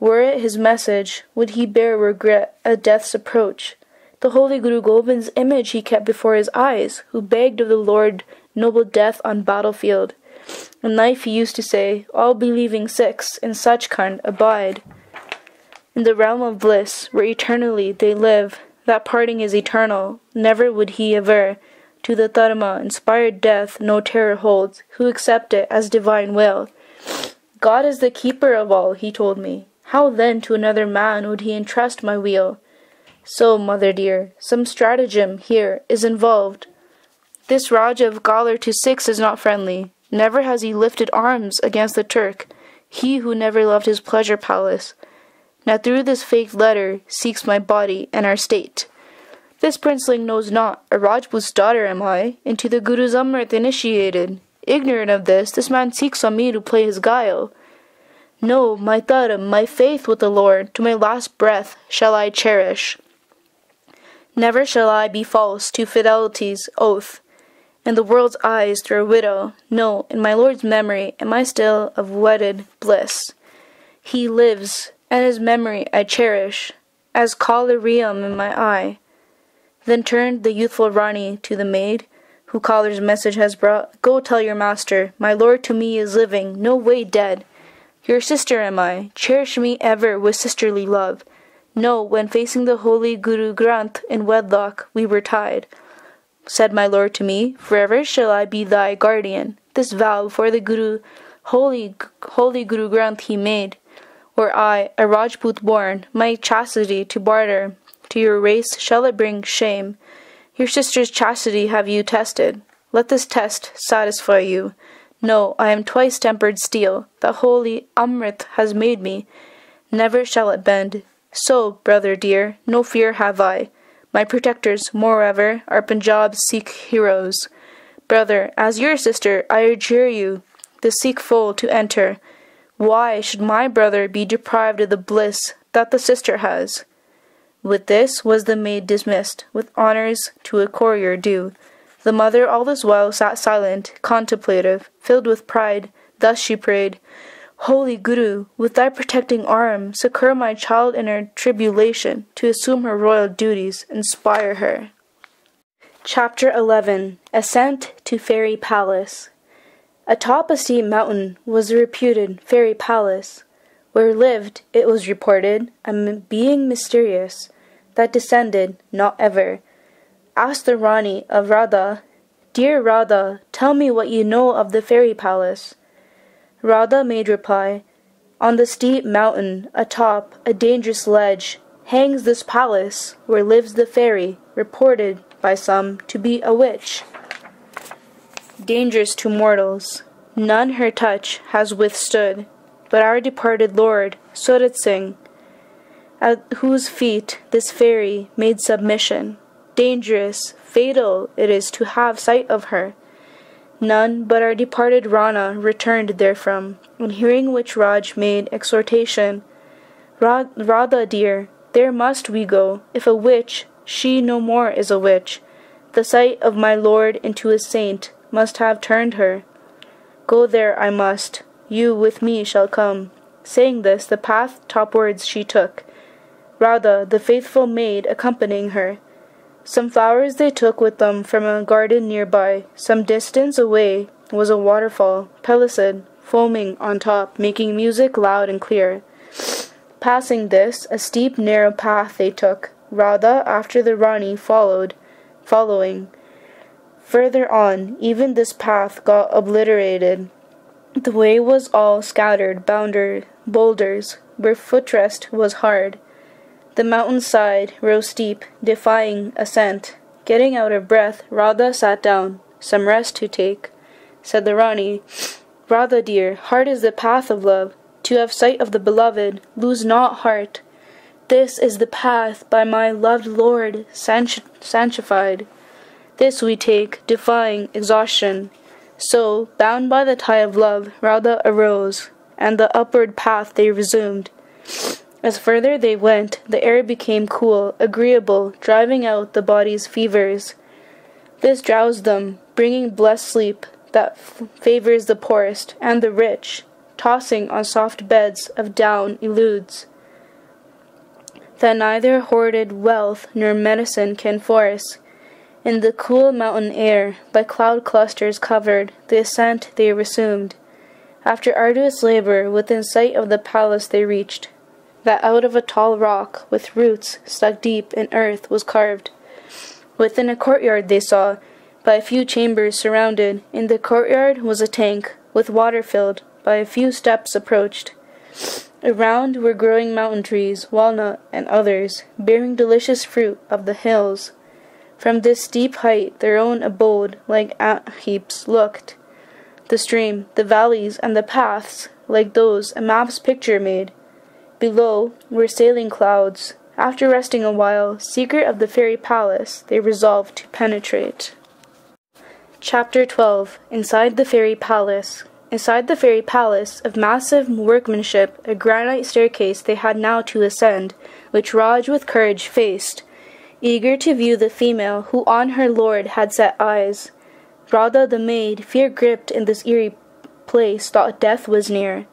Were it his message, would he bear regret at death's approach? The holy Guru Gobind's image he kept before his eyes, who begged of the Lord noble death on battlefield. In life he used to say, all believing Sikhs in Sachkhand abide. In the realm of bliss, where eternally they live, that parting is eternal. Never would he aver, to the Dharma inspired death no terror holds, who accept it as divine will. God is the keeper of all, he told me. How then to another man would he entrust my weal? So, mother dear, some stratagem here is involved. This Raja of Galar to Sikhs is not friendly. Never has he lifted arms against the Turk, he who never loved his pleasure palace. Now through this faked letter seeks my body and our state. This princeling knows not, a Rajput's daughter am I, into the Guru's Amrit initiated. Ignorant of this man seeks on me to play his guile. No, my dharam, my faith with the Lord, to my last breath shall I cherish. Never shall I be false to fidelity's oath. In the world's eyes through a widow, no, in my Lord's memory am I still of wedded bliss. He lives, and his memory I cherish, as collyrium in my eye. Then turned the youthful Rani to the maid, who Caller's message has brought. Go tell your master, my lord to me is living, no way dead. Your sister am I, cherish me ever with sisterly love. No, when facing the holy Guru Granth in wedlock we were tied. Said my lord to me, forever shall I be thy guardian. This vow before the Guru, holy Guru Granth he made. Were I, a Rajput born, my chastity to barter, to your race shall it bring shame. Your sister's chastity have you tested. Let this test satisfy you. No, I am twice tempered steel, that holy Amrit has made me. Never shall it bend. So, brother dear, no fear have I. My protectors, moreover, are Punjab's Sikh heroes. Brother, as your sister, I adjure you, the Sikh fold to enter. Why should my brother be deprived of the bliss that the sister has? With this was the maid dismissed, with honours to a courier due. The mother all this while sat silent, contemplative, filled with pride. Thus she prayed, Holy Guru, with thy protecting arm, succour my child in her tribulation, to assume her royal duties, inspire her. Chapter 11. Ascent to Fairy Palace. Atop a steep mountain was the reputed Fairy Palace, where lived, it was reported, a being mysterious, that descended not ever. Asked the Rani of Radha, Dear Radha, tell me what you know of the Fairy Palace. Radha made reply, On the steep mountain, atop a dangerous ledge, hangs this palace, where lives the fairy, reported by some to be a witch. Dangerous to mortals, none her touch has withstood, but our departed lord, Surat Singh, at whose feet this fairy made submission. Dangerous, fatal it is to have sight of her. None but our departed Rana returned therefrom, on hearing which Raj made exhortation. Radha dear, there must we go. If a witch, she no more is a witch. The sight of my lord into a saint must have turned her. Go there I must, you with me shall come. Saying this, the path topwards she took, Radha, the faithful maid, accompanying her. Some flowers they took with them from a garden nearby. Some distance away was a waterfall, pellucid, foaming on top, making music loud and clear. Passing this, a steep, narrow path they took. Radha, after the Rani, following. Further on, even this path got obliterated. The way was all scattered boulders, where footrest was hard. The mountainside rose steep, defying ascent. Getting out of breath, Radha sat down. Some rest to take. Said the Rani, Radha dear, hard is the path of love. To have sight of the beloved, lose not heart. This is the path by my loved Lord sanctified. This we take, defying exhaustion. So, bound by the tie of love, Radha arose, and the upward path they resumed. As further they went, the air became cool, agreeable, driving out the body's fevers. This drowsed them, bringing blessed sleep that favors the poorest and the rich, tossing on soft beds of down eludes, that neither hoarded wealth nor medicine can force. In the cool mountain air, by cloud clusters covered, the ascent they resumed. After arduous labor, within sight of the palace they reached. that out of a tall rock, with roots stuck deep in earth, was carved. Within a courtyard they saw, by a few chambers surrounded. In the courtyard was a tank, with water filled. By a few steps approached. Around were growing mountain trees, walnut and others, bearing delicious fruit of the hills. From this steep height their own abode, like ant heaps, looked. The stream, the valleys, and the paths, like those a map's picture made. Below were sailing clouds. After resting a while, secret of the fairy palace, they resolved to penetrate. Chapter 12. Inside the Fairy Palace. Inside the fairy palace, of massive workmanship, a granite staircase they had now to ascend, which Raj with courage faced, eager to view the female who on her lord had set eyes. Radha the maid, fear-gripped in this eerie place, thought death was near.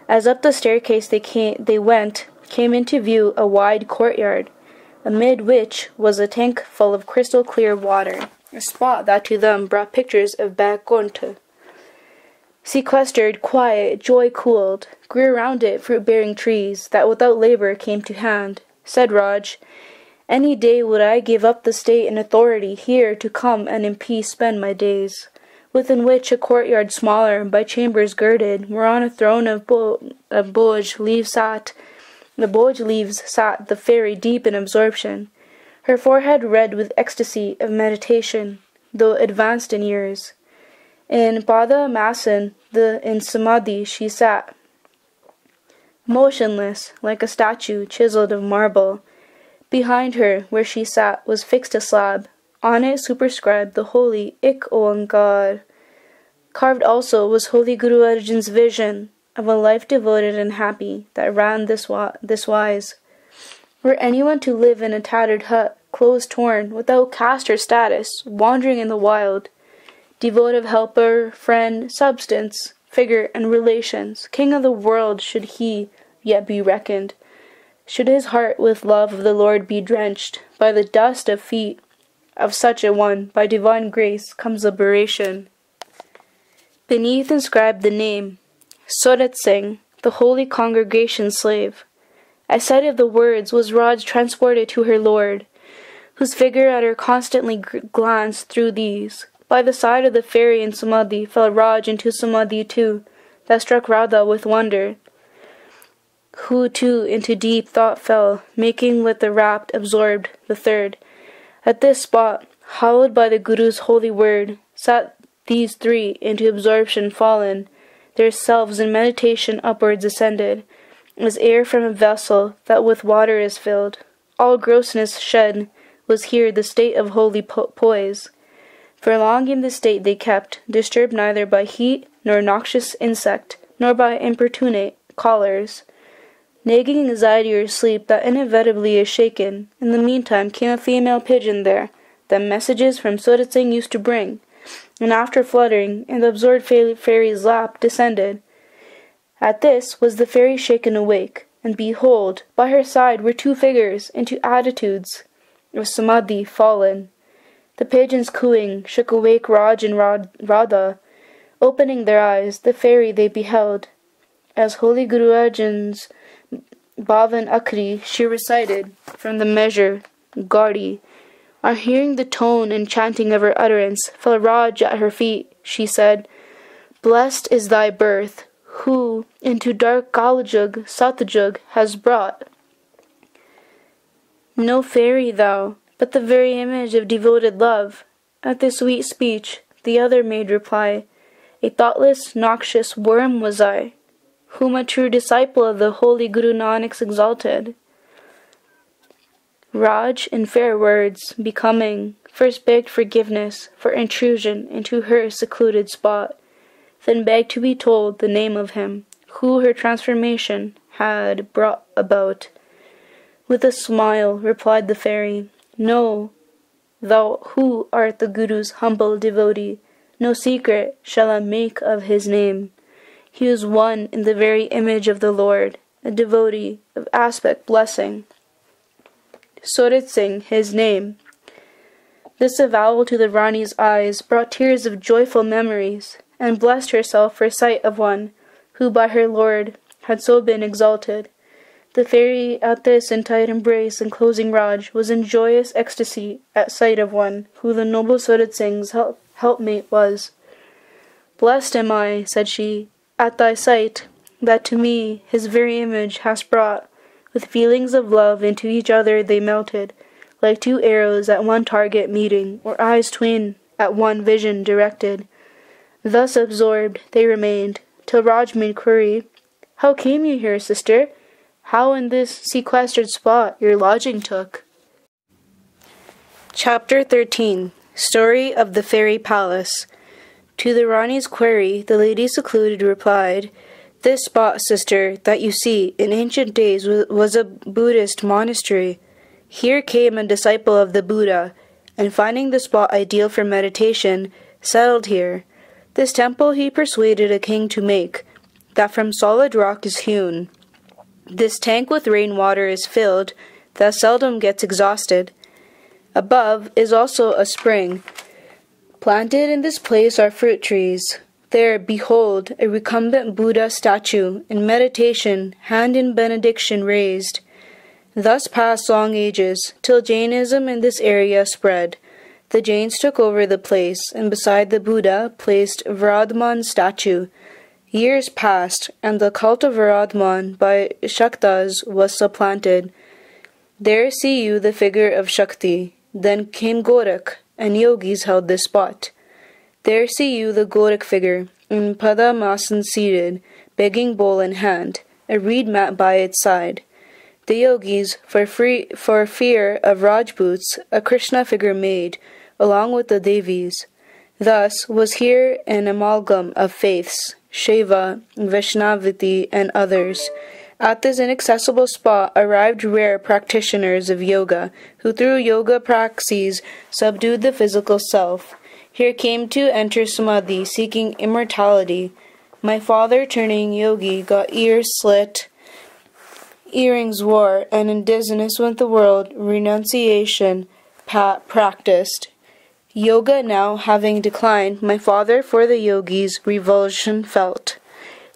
As up the staircase they came into view a wide courtyard, amid which was a tank full of crystal-clear water, a spot that to them brought pictures of Vaikuntha. Sequestered, quiet, joy cooled, grew around it fruit-bearing trees that without labor came to hand. Said Raj, "Any day would I give up the state and authority here to come and in peace spend my days." Within which a courtyard smaller, by chambers girded, where on a throne of boj leaves sat the fairy deep in absorption, her forehead red with ecstasy of meditation, though advanced in years. In Pada Masan, in Samadhi, she sat, motionless, like a statue chiseled of marble. Behind her, where she sat, was fixed a slab. On it superscribed the holy Ik Oankar. Carved also was holy Guru Arjan's vision of a life devoted and happy, that ran this wise. Were anyone to live in a tattered hut, clothes torn, without caste or status, wandering in the wild, devoid of helper, friend, substance, figure, and relations, king of the world should he yet be reckoned. Should his heart with love of the Lord be drenched, by the dust of feet of such a one, by divine grace comes liberation. Beneath inscribed the name, Surat Singh, the holy congregation's slave. At sight of the words was Raj transported to her lord, whose figure at her constantly glanced through these. By the side of the fairy in Samadhi fell Raj into Samadhi too, that struck Radha with wonder, who too into deep thought fell, making with the rapt absorbed the third. At this spot, hallowed by the Guru's holy word, sat these three into absorption fallen, their selves in meditation upwards ascended, as air from a vessel that with water is filled. All grossness shed was here the state of holy poise. For long in this state they kept, disturbed neither by heat, nor noxious insect, nor by importunate callers. Nagging anxiety or sleep that inevitably is shaken. In the meantime came a female pigeon there, that messages from Surat Singh used to bring, and after fluttering in the absorbed fairy's lap, descended. At this was the fairy shaken awake, and behold, by her side were two figures, into attitudes of Samadhi fallen. The pigeons cooing shook awake Raj and Radha. Opening their eyes, the fairy they beheld. As holy Guru Arjan's Bhavan Akhri she recited from the measure Gaudi. On hearing the tone and chanting of her utterance, fell Raj at her feet. She said, "Blessed is thy birth, who into dark Kalajug, Satyajug has brought. No fairy thou, but the very image of devoted love." At this sweet speech, the other made reply, "A thoughtless, noxious worm was I, whom a true disciple of the holy Guru Nanak exalted." Raj, in fair words, becoming, first begged forgiveness for intrusion into her secluded spot, then begged to be told the name of him, who her transformation had brought about. With a smile, replied the fairy, "No, thou who art the Guru's humble devotee, no secret shall I make of his name. He is one in the very image of the Lord, a devotee of aspect blessing. Surat Singh, his name." This avowal to the Rani's eyes brought tears of joyful memories, and blessed herself for sight of one who by her Lord had so been exalted. The fairy, at this in tight embrace and closing Raj, was in joyous ecstasy at sight of one who the noble Surat Singh's helpmate was. "Blessed am I," said she, "at thy sight, that to me his very image hast brought." With feelings of love into each other they melted, like two arrows at one target meeting, or eyes twain at one vision directed. Thus absorbed they remained, till Raj made query, "How came you here, sister? How in this sequestered spot your lodging took?" Chapter 13. Story of the Fairy Palace. To the Rani's query, the lady secluded replied, "This spot, sister, that you see, in ancient days was a Buddhist monastery. Here came a disciple of the Buddha, and finding the spot ideal for meditation, settled here. This temple he persuaded a king to make, that from solid rock is hewn. This tank with rainwater is filled, that seldom gets exhausted. Above is also a spring. Planted in this place are fruit trees. There, behold, a recumbent Buddha statue, in meditation, hand in benediction raised. Thus passed long ages, till Jainism in this area spread. The Jains took over the place, and beside the Buddha placed Viradman's statue. Years passed, and the cult of Viradman by Shaktas was supplanted. There see you the figure of Shakti. Then came Gorak, and yogis held this spot. There see you the Gorak figure, in Padamasan seated, begging bowl in hand, a reed mat by its side. The yogis, for fear of Rajputs, a Krishna figure made, along with the Devis. Thus was here an amalgam of faiths, Shaiva, Vaishnaviti, and others. At this inaccessible spot arrived rare practitioners of yoga, who through yoga praxis subdued the physical self. Here came to enter samadhi, seeking immortality. My father, turning yogi, got ears slit, earrings wore, and in dizziness with the world, renunciation practiced. Yoga now having declined, my father for the yogis revulsion felt.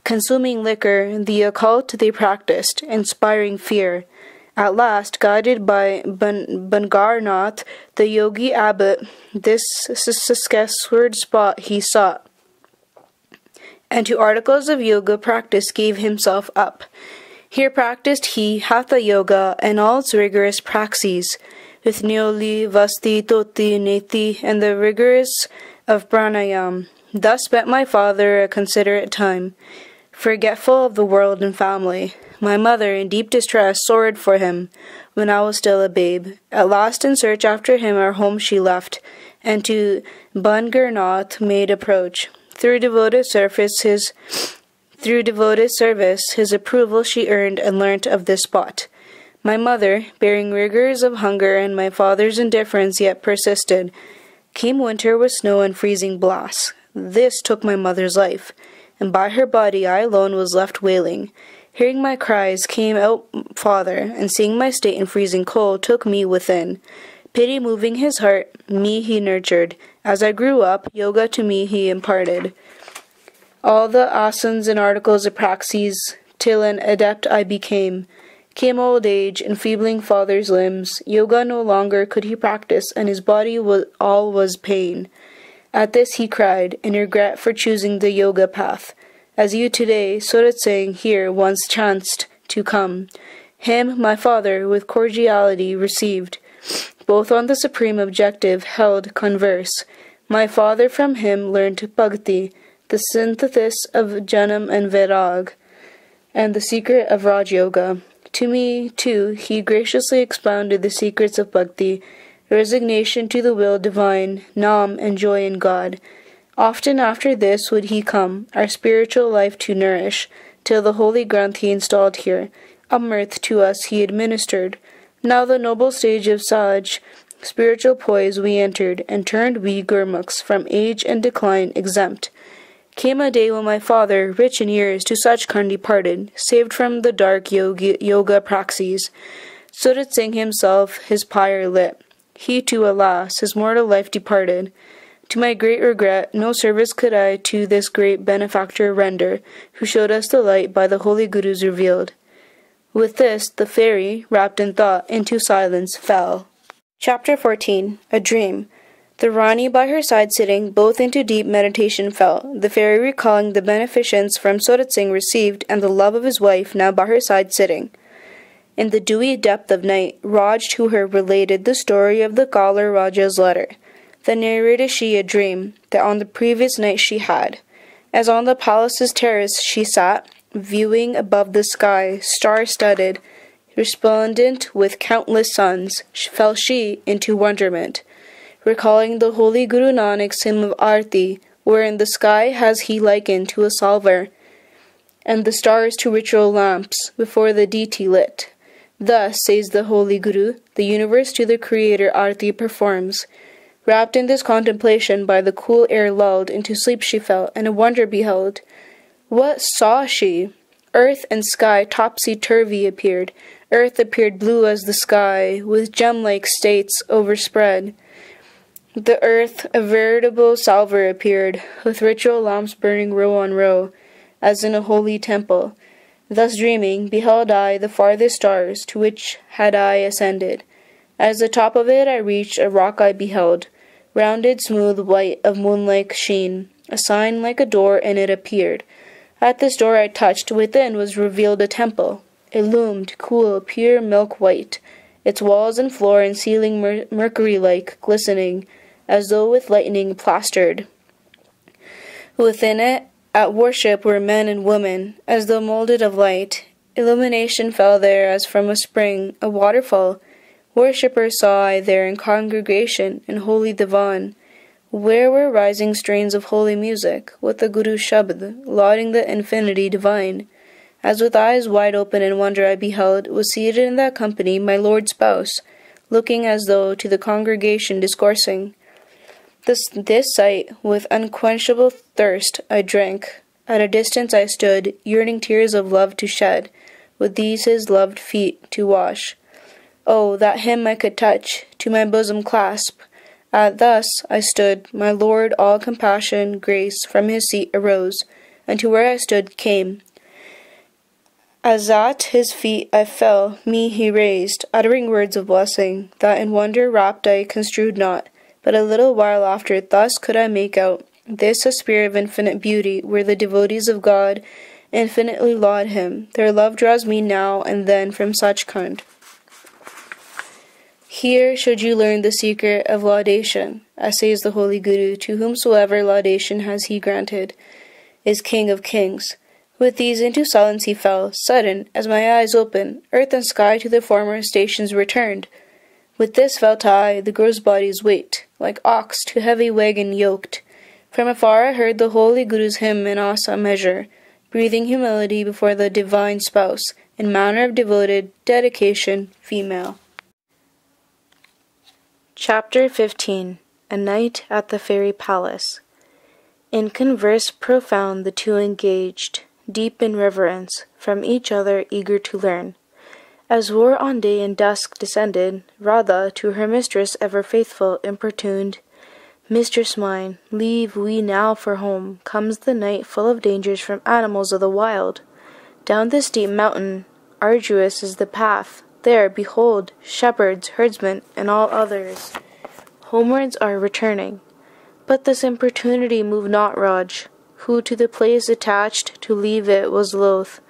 Consuming liquor, the occult they practiced, inspiring fear. At last, guided by Bangarnath, the yogi abbot, this sequestered spot he sought, and to articles of yoga practice gave himself up. Here practiced he Hatha Yoga and all its rigorous praxis, with Nyoli, Vasti, Toti, Neti, and the rigorous of Pranayam. Thus spent my father a considerate time, forgetful of the world and family. My mother, in deep distress, sorrowed for him, when I was still a babe. At last, in search after him, our home she left, and to Bangarnath made approach. Through devoted service, his approval she earned and learnt of this spot. My mother, bearing rigors of hunger and my father's indifference yet persisted. Came winter with snow and freezing blasts. This took my mother's life, and by her body I alone was left wailing. Hearing my cries came out father, and seeing my state in freezing cold, took me within. Pity moving his heart, me he nurtured. As I grew up, yoga to me he imparted. All the asanas and articles of praxis, till an adept I became. Came old age, enfeebling father's limbs. Yoga no longer could he practice, and his body all was pain. At this he cried, in regret for choosing the yoga path. As you today, Surat Singh, here once chanced to come. Him, my father, with cordiality received. Both on the supreme objective held converse. My father from him learnt bhakti, the synthesis of Janam and Virag, and the secret of Raj Yoga. To me, too, he graciously expounded the secrets of bhakti, resignation to the will divine, nam, and joy in God. Often after this would he come, our spiritual life to nourish, till the holy Granth he installed here. Amrit to us he administered. Now the noble stage of Saj, spiritual poise, we entered, and turned we Gurmukhs from age and decline exempt. Came a day when my father, rich in years, to Sachkhand departed, saved from the dark yoga praxis. Surat Singh himself his pyre lit. He too, alas, his mortal life departed. To my great regret, no service could I to this great benefactor render, who showed us the light by the holy Gurus revealed. With this, the fairy, wrapped in thought, into silence fell. Chapter 14. A Dream. The Rani by her side sitting, both into deep meditation fell, the fairy recalling the beneficence from Surat Singh received, and the love of his wife now by her side sitting. In the dewy depth of night, Raj to her related the story of the Galar Raja's letter. Then narrated she a dream, that on the previous night she had. As on the palace's terrace she sat, viewing above the sky, star-studded, resplendent with countless suns, fell she into wonderment, recalling the holy Guru Nanak's hymn of Arti, wherein the sky has he likened to a salver, and the stars to ritual lamps before the deity lit. Thus, says the holy Guru, the universe to the Creator Arti performs. Wrapped in this contemplation by the cool air lulled, into sleep she fell, and a wonder beheld. What saw she? Earth and sky topsy-turvy appeared. Earth appeared blue as the sky, with gem-like states overspread. The earth, a veritable salver, appeared, with ritual lamps burning row on row, as in a holy temple. Thus dreaming, beheld I the farthest stars, to which had I ascended. As the top of it I reached, a rock I beheld, rounded, smooth, white, of moonlike sheen. A sign like a door in it appeared. At this door I touched, within was revealed a temple, illumined, cool, pure milk white, its walls and floor and ceiling mercury-like, glistening, as though with lightning plastered. Within it, at worship were men and women, as though molded of light. Illumination fell there as from a spring, a waterfall. Worshippers saw I there in congregation, in holy divan, where were rising strains of holy music, with the Guru's Shabad, lauding the infinity divine. As with eyes wide open in wonder I beheld, was seated in that company my Lord's spouse, looking as though to the congregation discoursing. This sight, with unquenchable thirst, I drank. At a distance I stood, yearning tears of love to shed, with these his loved feet to wash. Oh, that him I could touch, to my bosom clasp. Thus I stood, my Lord, all compassion, grace, from his seat arose, and to where I stood came. As at his feet I fell, me he raised, uttering words of blessing, that in wonder rapt I construed not, but a little while after thus could I make out, this a spirit of infinite beauty, where the devotees of God infinitely laud him. Their love draws me now and then from such kind. Here should you learn the secret of laudation, as says the holy Guru, to whomsoever laudation has he granted, is King of Kings. With these into silence he fell, sudden, as my eyes opened, earth and sky to their former stations returned. With this felt I the gross body's weight, like ox to heavy wagon yoked. From afar I heard the holy Guru's hymn in awesome measure, breathing humility before the divine spouse, in manner of devoted dedication, female. Chapter 15. A Night at the Fairy Palace. In converse profound the two engaged, deep in reverence, from each other eager to learn. As war on day and dusk descended, Radha to her mistress ever faithful importuned, Mistress mine, leave we now for home, comes the night full of dangers from animals of the wild. Down this steep mountain, arduous is the path, there, behold, shepherds, herdsmen, and all others, homewards are returning. But this importunity moved not Raj, who to the place attached to leave it was loath.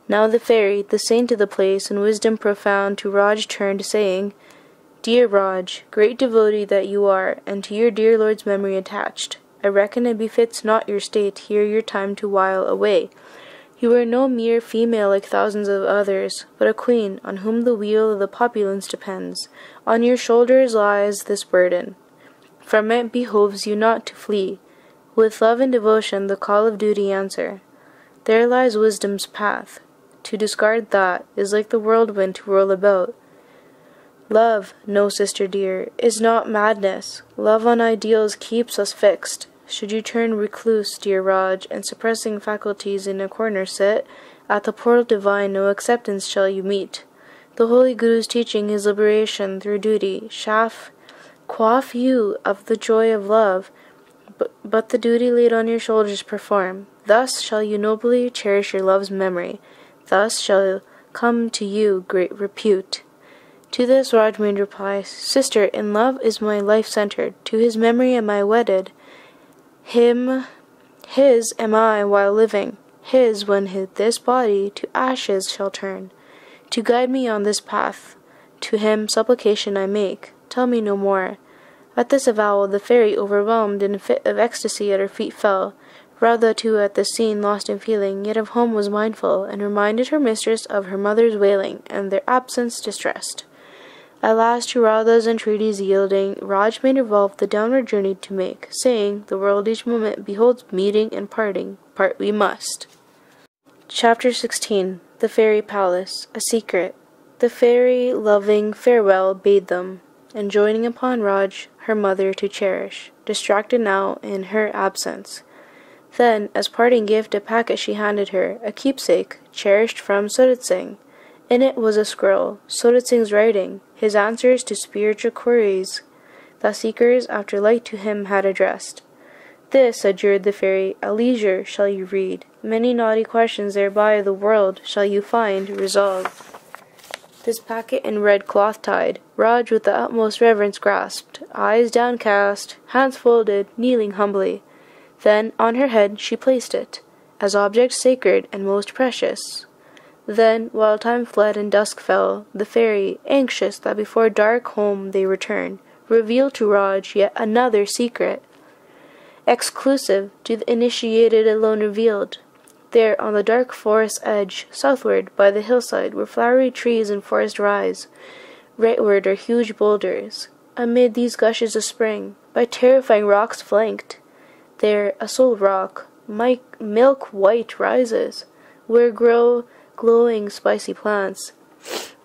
Now the fairy, the saint of the place, in wisdom profound to Raj turned, saying, Dear Raj, great devotee that you are, and to your dear Lord's memory attached, I reckon it befits not your state here your time to while away. You are no mere female like thousands of others, but a queen, on whom the weal of the populace depends. On your shoulders lies this burden. From it behoves you not to flee. With love and devotion the call of duty answer. There lies wisdom's path. To discard that is like the whirlwind to whirl about. Love, no sister dear, is not madness. Love on ideals keeps us fixed. Should you turn recluse, dear Raj, and suppressing faculties in a corner sit, at the portal divine no acceptance shall you meet. The holy Guru's teaching is liberation through duty. Quaff you of the joy of love, but the duty laid on your shoulders perform. Thus shall you nobly cherish your love's memory. Thus shall come to you, great repute. To this Raj made reply, Sister, in love is my life centered, to his memory am I wedded. His am I while living, his when this body to ashes shall turn. To guide me on this path, to him supplication I make, tell me no more. At this avowal the fairy, overwhelmed in a fit of ecstasy, at her feet fell. Radha too at this scene lost in feeling, yet of home was mindful, and reminded her mistress of her mother's wailing, and their absence distressed. At last to Radha's entreaties yielding, Raj made resolve the downward journey to make, saying, the world each moment beholds meeting and parting, part we must. Chapter 16. The Fairy Palace, a Secret. The fairy, loving farewell, bade them, and joining upon Raj, her mother to cherish, distracted now in her absence. Then, as parting gift, a packet she handed her, a keepsake, cherished from Surat Singh. In it was a scroll, Surat Singh's writing, his answers to spiritual queries that seekers after light to him had addressed. This, adjured the fairy, at leisure shall you read. Many naughty questions thereby the world shall you find resolved. This packet in red cloth tied, Raj with the utmost reverence grasped, eyes downcast, hands folded, kneeling humbly. Then on her head she placed it, as object sacred and most precious. Then, while time fled and dusk fell, the fairy, anxious that before dark home they return, revealed to Raj yet another secret, exclusive to the initiated alone revealed. There, on the dark forest edge, southward, by the hillside, where flowery trees and forest rise, rightward are huge boulders. Amid these gushes of spring, by terrifying rocks flanked, there a sole rock, milk white, rises, where grow glowing spicy plants.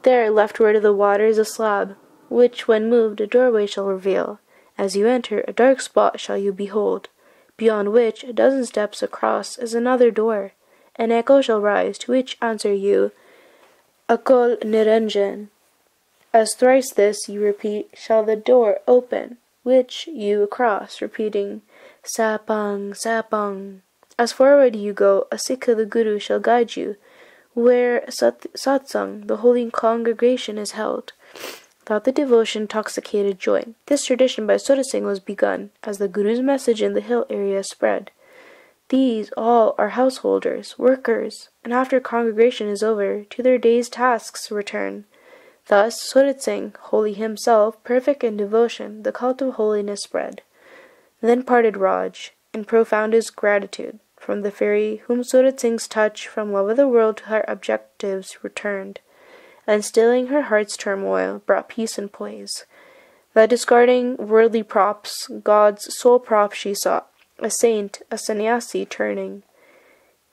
There, leftward of the water, is a slab, which when moved a doorway shall reveal. As you enter, a dark spot shall you behold, beyond which, a dozen steps across, is another door. An echo shall rise, to which answer you, Akol Niranjan. As thrice this you repeat, shall the door open, which you cross, repeating, Sapang, Sapang. As forward you go, a Sikh of the Guru shall guide you, where satsang, the holy congregation, is held, that the devotion intoxicated joy. This tradition by Surat Singh was begun, as the Guru's message in the hill area spread. These all are householders, workers, and after congregation is over, to their day's tasks return. Thus Surat Singh, holy himself, perfect in devotion, the cult of holiness spread. Then parted Raj, in profoundest gratitude, from the fairy whom Surat Singh's touch, from love of the world to her objectives, returned, and stilling her heart's turmoil, brought peace and poise. That discarding worldly props, God's sole prop she sought, a saint, a sannyasi turning.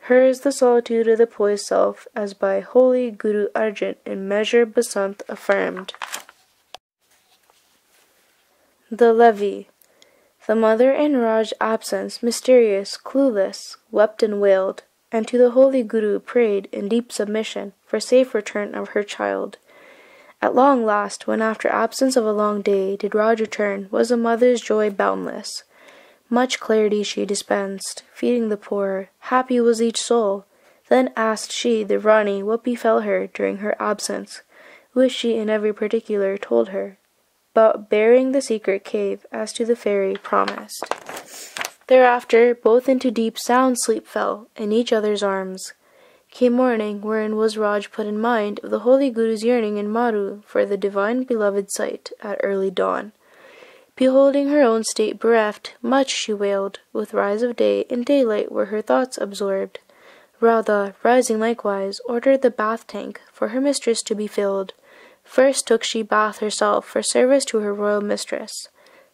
Hers the solitude of the poised self, as by holy Guru Arjan in measure Basant affirmed. The Levy. The mother in Raj's absence, mysterious, clueless, wept and wailed, and to the holy Guru prayed in deep submission for safe return of her child. At long last, when after absence of a long day did Raj return, was the mother's joy boundless. Much clarity she dispensed, feeding the poor. Happy was each soul. Then asked she the Rani what befell her during her absence, which she in every particular told her, but bearing the secret cave, as to the fairy promised. Thereafter both into deep sound sleep fell, in each other's arms. Came morning, wherein was Raj put in mind of the holy Guru's yearning in Maru for the divine beloved sight at early dawn. Beholding her own state bereft, much she wailed. With rise of day, in daylight were her thoughts absorbed. Radha, rising likewise, ordered the bath tank for her mistress to be filled. First took she bath herself for service to her royal mistress.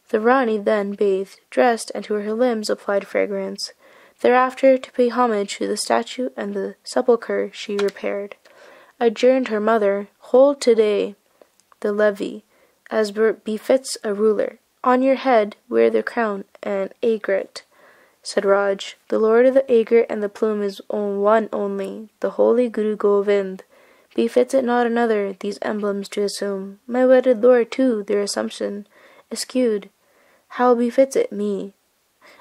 The Rani then bathed, dressed, and to her limbs applied fragrance. Thereafter, to pay homage to the statue and the sepulchre, she repaired. Adjourned her mother, hold today the levee, as befits a ruler. On your head wear the crown and aigrette. Said Raj, the lord of the aigrette and the plume is one only, the holy Guru Govind. Befits it not another these emblems to assume? My wedded lord too their assumption eschewed. How befits it me?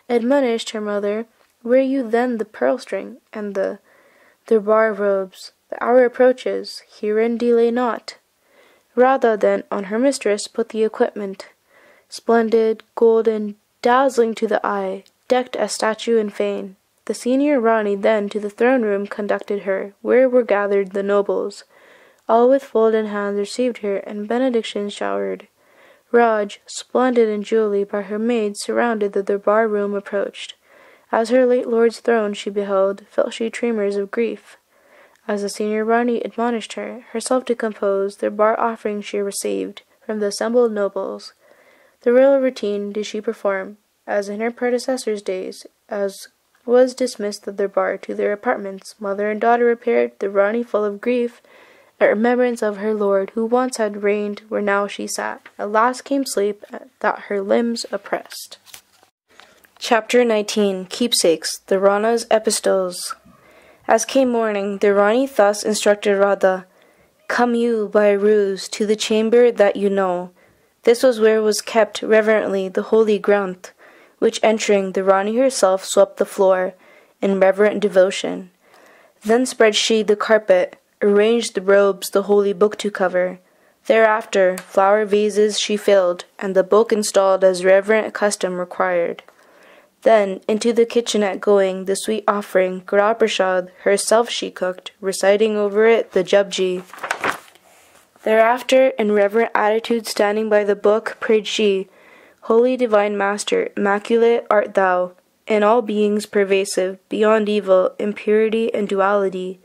Admonished her mother, wear you then the pearl string and the durbar robes, the hour approaches, herein delay not. Radha then on her mistress put the equipment, splendid, golden, dazzling to the eye, decked as statue in fane. The senior Rani then to the throne room conducted her, where were gathered the nobles. All with folded hands received her, and benedictions showered. Raj, splendid in jewelry, by her maids surrounded the darbar room approached. As her late lord's throne she beheld, felt she tremors of grief. As the senior Rani admonished her, herself to compose, the bar offering she received from the assembled nobles. The royal routine did she perform, as in her predecessors' days, as was dismissed the darbar to their apartments. Mother and daughter repaired, the Rani full of grief, at remembrance of her lord, who once had reigned where now she sat. At last came sleep, that her limbs oppressed. Chapter 19. Keepsakes, the Rana's Epistles. As came morning, the Rani thus instructed Radha, "Come you by a ruse to the chamber that you know." This was where was kept reverently the holy Granth, which entering, the Rani herself swept the floor in reverent devotion. Then spread she the carpet, arranged the robes the holy book to cover. Thereafter flower vases she filled, and the book installed as reverent custom required. Then into the kitchenette going, the sweet offering, Gra Prasad, herself she cooked, reciting over it the Japji. Thereafter, in reverent attitude standing by the book, prayed she, "Holy Divine Master, immaculate art thou, in all beings pervasive, beyond evil, impurity, and duality.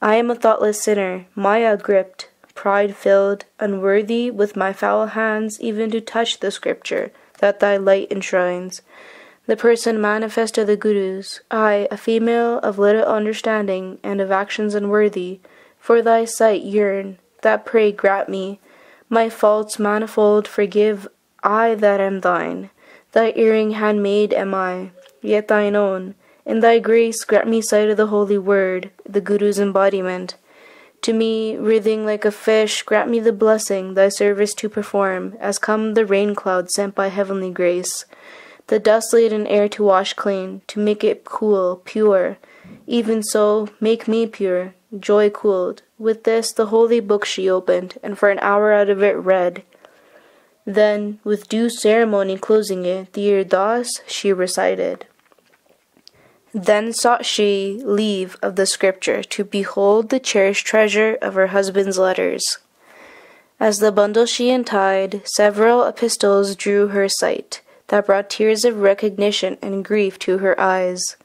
I am a thoughtless sinner, Maya gripped, pride filled, unworthy with my foul hands even to touch the scripture that thy light enshrines. The person manifest of the Gurus, I, a female of little understanding and of actions unworthy, for thy sight yearn, that pray grant me. My faults manifold forgive, I that am thine. Thy erring handmaid am I, yet thine own. In thy grace grant me sight of the holy word, the Guru's embodiment. To me, writhing like a fish, grant me the blessing thy service to perform, as come the rain cloud sent by heavenly grace. The dust-laden air to wash clean, to make it cool, pure. Even so, make me pure, joy cooled. With this the holy book she opened, and for an hour out of it read. Then, with due ceremony closing it, the Ardas she recited. Then sought she leave of the scripture to behold the cherished treasure of her husband's letters. As the bundle she untied, several epistles drew her sight, that brought tears of recognition and grief to her eyes.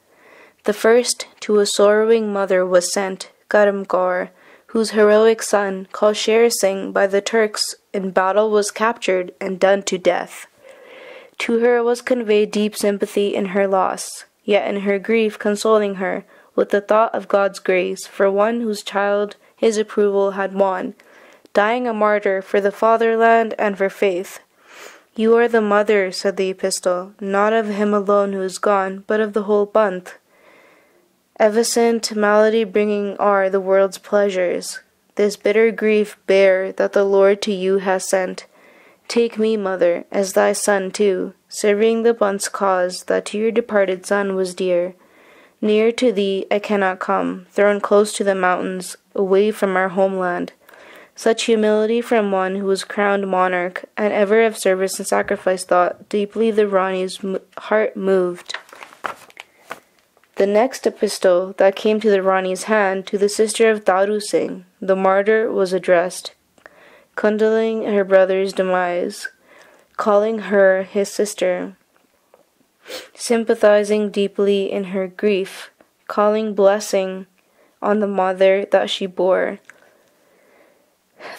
The first to a sorrowing mother was sent, Garamkar, whose heroic son, called Singh, by the Turks in battle was captured and done to death. To her was conveyed deep sympathy in her loss, yet in her grief consoling her with the thought of God's grace for one whose child his approval had won, dying a martyr for the fatherland and for faith. You are the mother, said the epistle, not of him alone who is gone, but of the whole bunch. Evanescent malady-bringing are the world's pleasures. This bitter grief bear that the Lord to you has sent. Take me, mother, as thy son too, serving the bunch's cause that to your departed son was dear. Near to thee I cannot come, thrown close to the mountains, away from our homeland. Such humility from one who was crowned monarch, and ever of service and sacrifice thought, deeply the Rani's heart moved. The next epistle that came to the Rani's hand, to the sister of Singh, the martyr, was addressed, condoling her brother's demise, calling her his sister, sympathizing deeply in her grief, calling blessing on the mother that she bore.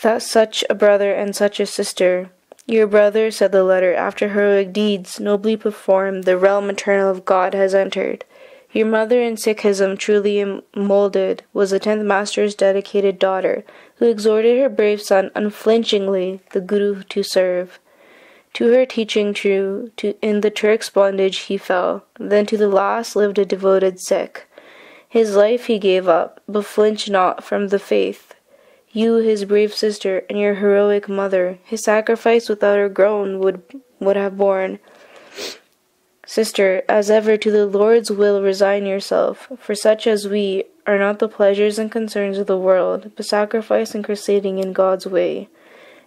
That such a brother and such a sister, your brother, said the letter, after heroic deeds nobly performed, the realm eternal of God has entered. Your mother in Sikhism, truly molded, was the 10th Master's dedicated daughter, who exhorted her brave son unflinchingly the Guru to serve. To her teaching true, in the Turk's bondage he fell, then to the last lived a devoted Sikh. His life he gave up, but flinched not from the faith. You, his brave sister, and your heroic mother, his sacrifice without a groan would have borne. Sister, as ever to the Lord's will resign yourself, for such as we are not the pleasures and concerns of the world, but sacrifice and crusading in God's way.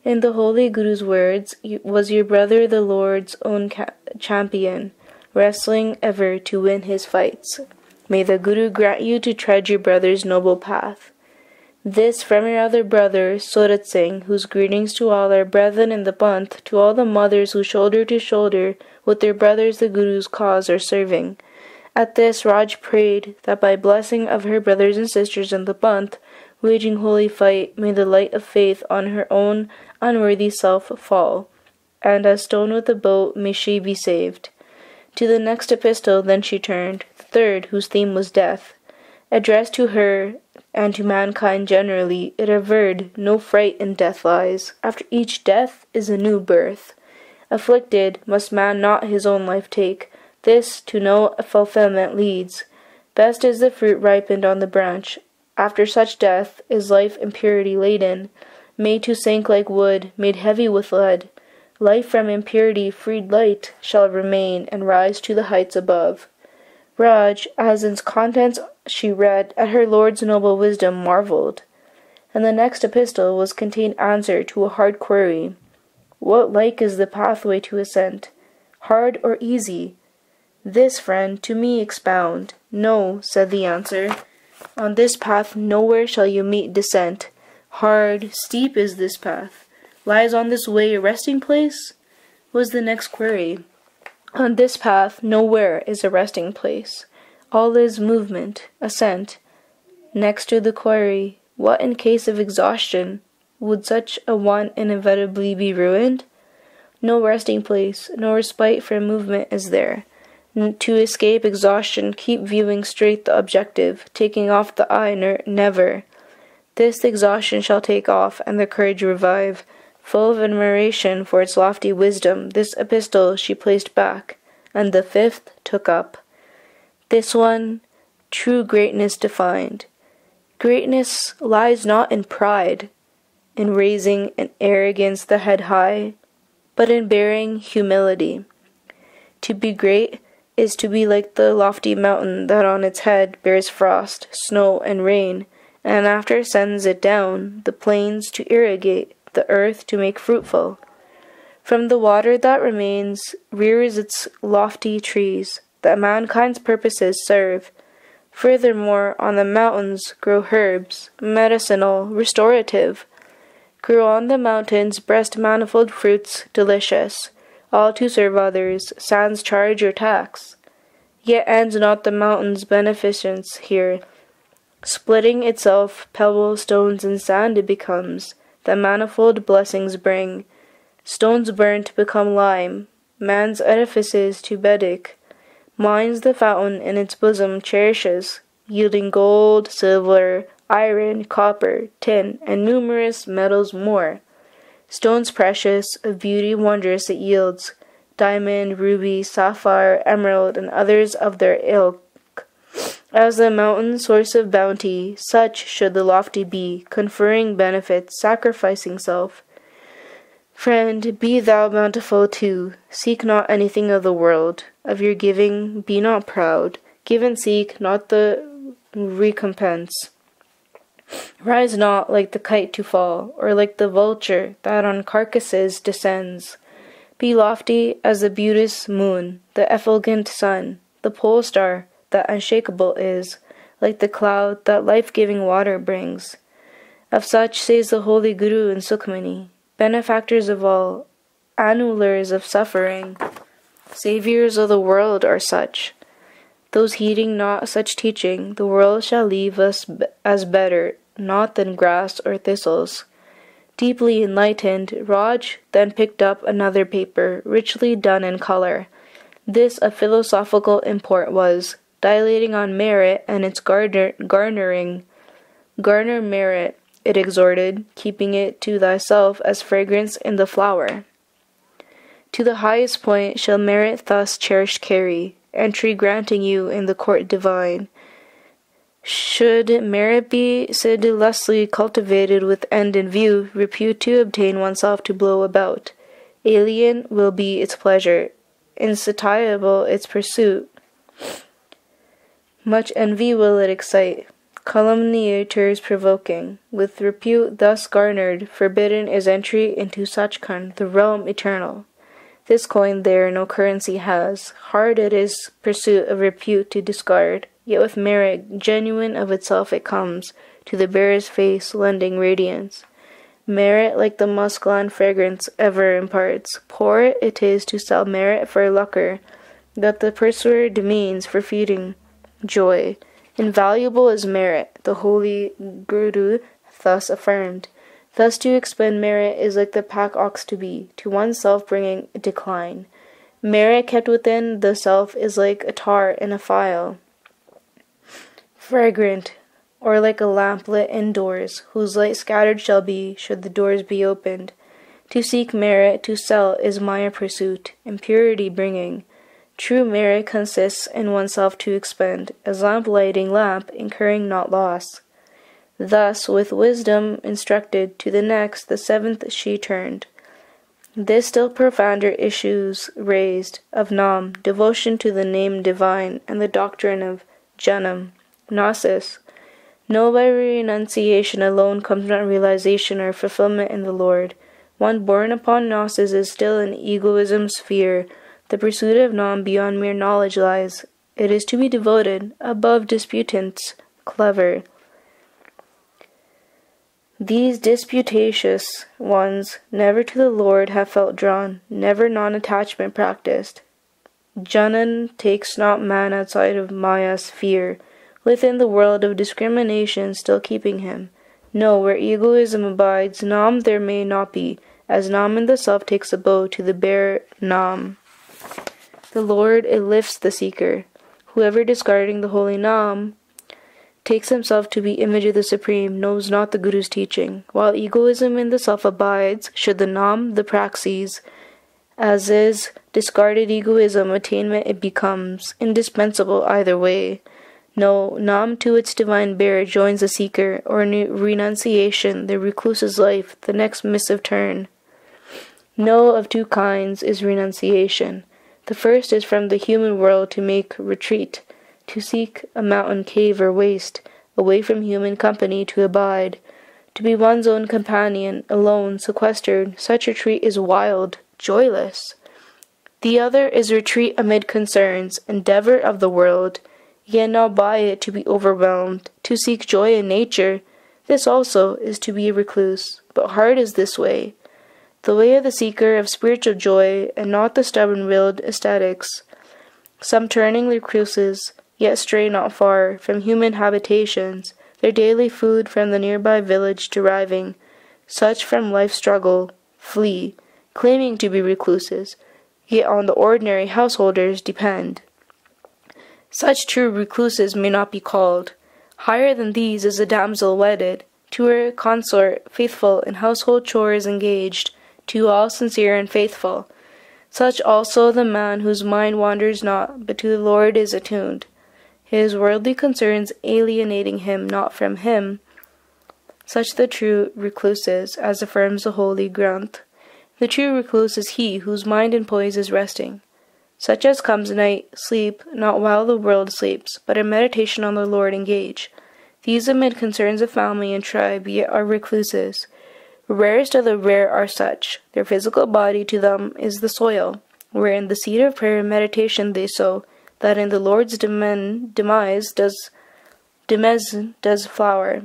In the Holy Guru's words, was your brother the Lord's own champion, wrestling ever to win his fights. May the Guru grant you to tread your brother's noble path. This from your other brother, Surat Singh, whose greetings to all our brethren in the Panth, to all the mothers who shoulder to shoulder with their brothers the Guru's cause are serving. At this, Raj prayed that by blessing of her brothers and sisters in the Panth, waging holy fight, may the light of faith on her own unworthy self fall, and as stone with a boat may she be saved. To the next epistle then she turned, the third, whose theme was death. Addressed to her and to mankind generally, it averred no fright in death lies. After each death is a new birth. Afflicted, must man not his own life take? This to no fulfillment leads. Best is the fruit ripened on the branch. After such death is life impurity laden, made to sink like wood, made heavy with lead. Life from impurity freed light shall remain and rise to the heights above. Raj, as its contents she read, at her Lord's noble wisdom marveled. And the next epistle was contained answer to a hard query. What like is the pathway to ascent? Hard or easy? This, friend, to me expound. No, said the answer. On this path nowhere shall you meet descent. Hard, steep is this path. Lies on this way a resting place? Was the next query. On this path nowhere is a resting place. All is movement, ascent. Next to the query, what in case of exhaustion? Would such a one inevitably be ruined? No resting place, no respite from movement is there. To escape exhaustion, keep viewing straight the objective, taking off the eye never. This exhaustion shall take off, and the courage revive. Full of admiration for its lofty wisdom, this epistle she placed back, and the fifth took up. This one, true greatness defined. Greatness lies not in pride, in raising an arrogance the head high, but in bearing humility. To be great is to be like the lofty mountain that on its head bears frost, snow, and rain, and after sends it down the plains to irrigate, the earth to make fruitful. From the water that remains rears its lofty trees, that mankind's purposes serve. Furthermore, on the mountains grow herbs, medicinal, restorative. Grow on the mountains breast manifold fruits, delicious, all to serve others, sans charge or tax. Yet ends not the mountain's beneficence here. Splitting itself, pebbles, stones, and sand it becomes, that manifold blessings bring. Stones burnt become lime, man's edifices to Vedic. Mines the fountain in its bosom cherishes, yielding gold, silver, iron, copper, tin, and numerous metals more. Stones precious, of beauty wondrous it yields, diamond, ruby, sapphire, emerald, and others of their ilk. As the mountain source of bounty, such should the lofty be, conferring benefits, sacrificing self. Friend, be thou bountiful too, seek not anything of the world. Of your giving be not proud, give and seek not the recompense. Rise not like the kite to fall, or like the vulture that on carcasses descends. Be lofty as the beauteous moon, the effulgent sun, the pole star that unshakable is, like the cloud that life-giving water brings. Of such says the holy Guru in Sukhmani, benefactors of all, annulers of suffering, saviors of the world are such. Those heeding not such teaching, the world shall leave us as better, not than grass or thistles. Deeply enlightened, Raj then picked up another paper, richly done in color. This of philosophical import was, dilating on merit and its garnering. Garner merit, it exhorted, keeping it to thyself as fragrance in the flower. To the highest point shall merit thus cherished carry, entry granting you in the court divine. Should merit be sedulously cultivated with end in view, repute to obtain oneself to blow about. Alien will be its pleasure, insatiable its pursuit. Much envy will it excite, calumniators provoking. With repute thus garnered, forbidden is entry into Sachkhand, the realm eternal. This coin there no currency has, hard it is pursuit of repute to discard, yet with merit genuine of itself it comes, to the bearer's face lending radiance. Merit like the musk-gland fragrance ever imparts, poor it is to sell merit for lucre, that the pursuer demeans for feeding joy. Invaluable is merit, the holy Guru thus affirmed. Thus to expend merit is like the pack ox to be, to oneself bringing decline. Merit kept within the self is like a tar in a phial, fragrant, or like a lamp lit indoors, whose light scattered shall be, should the doors be opened. To seek merit, to sell, is Maya pursuit, impurity bringing. True merit consists in oneself to expend, as lamp-lighting lamp, incurring not loss. Thus, with wisdom instructed, to the next, the seventh she turned. This still profounder issues raised, of Nam, devotion to the name divine, and the doctrine of Janam, Gnosis. No by renunciation alone comes not realization or fulfillment in the Lord. One born upon Gnosis is still in egoism's sphere. The pursuit of Nam beyond mere knowledge lies. It is to be devoted, above disputants, clever. These disputatious ones never to the Lord have felt drawn, never non-attachment practiced. Janan takes not man outside of Maya's sphere, within the world of discrimination still keeping him. No, where egoism abides, Nam there may not be, as Nam in the self takes abode to the bare Nam. The Lord, it lifts the seeker. Whoever discarding the holy Nam takes himself to be image of the Supreme, knows not the Guru's teaching. While egoism in the self abides, should the Nam, the praxis, as is discarded egoism, attainment it becomes, indispensable either way. No, Nam to its divine bearer joins the seeker, or renunciation, the recluse's life, the next missive turn. No, of two kinds is renunciation. The first is from the human world to make retreat, to seek a mountain cave or waste, away from human company to abide, to be one's own companion, alone, sequestered. Such retreat is wild, joyless. The other is retreat amid concerns, endeavor of the world, yet not by it to be overwhelmed, to seek joy in nature. This also is to be a recluse, but hard is this way. The way of the seeker of spiritual joy, and not the stubborn-willed ascetics. Some turning recluses, yet stray not far from human habitations, their daily food from the nearby village deriving. Such from life's struggle flee, claiming to be recluses, yet on the ordinary householders depend. Such true recluses may not be called. Higher than these is a damsel wedded, to her consort faithful in household chores engaged, to all sincere and faithful. Such also the man whose mind wanders not, but to the Lord is attuned, his worldly concerns alienating him not from him. Such the true recluse is, as affirms the holy Granth. The true recluse is he whose mind and poise is resting. Such as comes night, sleep, not while the world sleeps, but in meditation on the Lord engage. These amid concerns of family and tribe yet are recluses. Rarest of the rare are such. Their physical body to them is the soil, wherein the seed of prayer and meditation they sow, that in the Lord's demise does flower.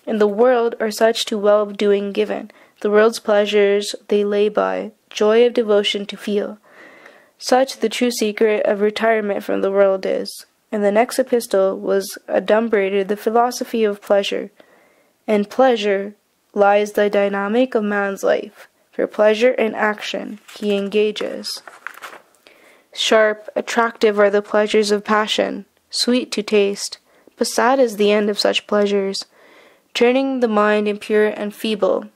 In the world are such to well-doing given. The world's pleasures they lay by, joy of devotion to feel. Such the true secret of retirement from the world is. In the next epistle was adumbrated the philosophy of pleasure. In pleasure lies the dynamic of man's life. For pleasure and action he engages. Sharp, attractive are the pleasures of passion, sweet to taste, but sad is the end of such pleasures, turning the mind impure and feeble.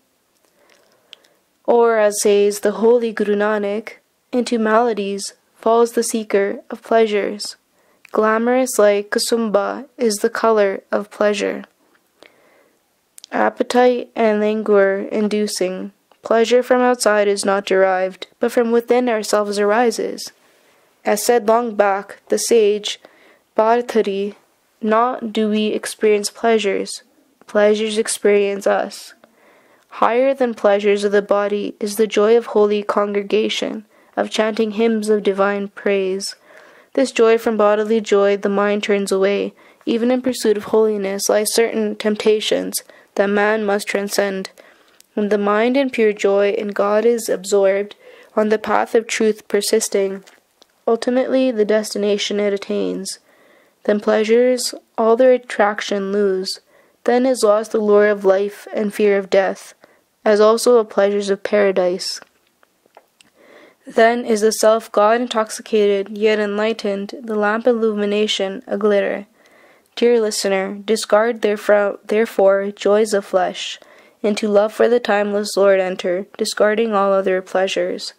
Or, as says the holy Guru Nanak, into maladies falls the seeker of pleasures. Glamorous like Kusumba is the color of pleasure. Appetite and languor inducing. Pleasure from outside is not derived, but from within ourselves arises. As said long back, the sage Bhartari, not do we experience pleasures, pleasures experience us. Higher than pleasures of the body is the joy of holy congregation, of chanting hymns of divine praise. This joy from bodily joy the mind turns away. Even in pursuit of holiness lie certain temptations that man must transcend. When the mind in pure joy in God is absorbed, on the path of truth persisting, ultimately the destination it attains. Then pleasures all their attraction lose. Then is lost the lure of life and fear of death, as also of pleasures of paradise. Then is the self God intoxicated, yet enlightened, the lamp illumination a glitter. Dear listener, discard therefore joys of flesh, into love for the timeless Lord enter, discarding all other pleasures.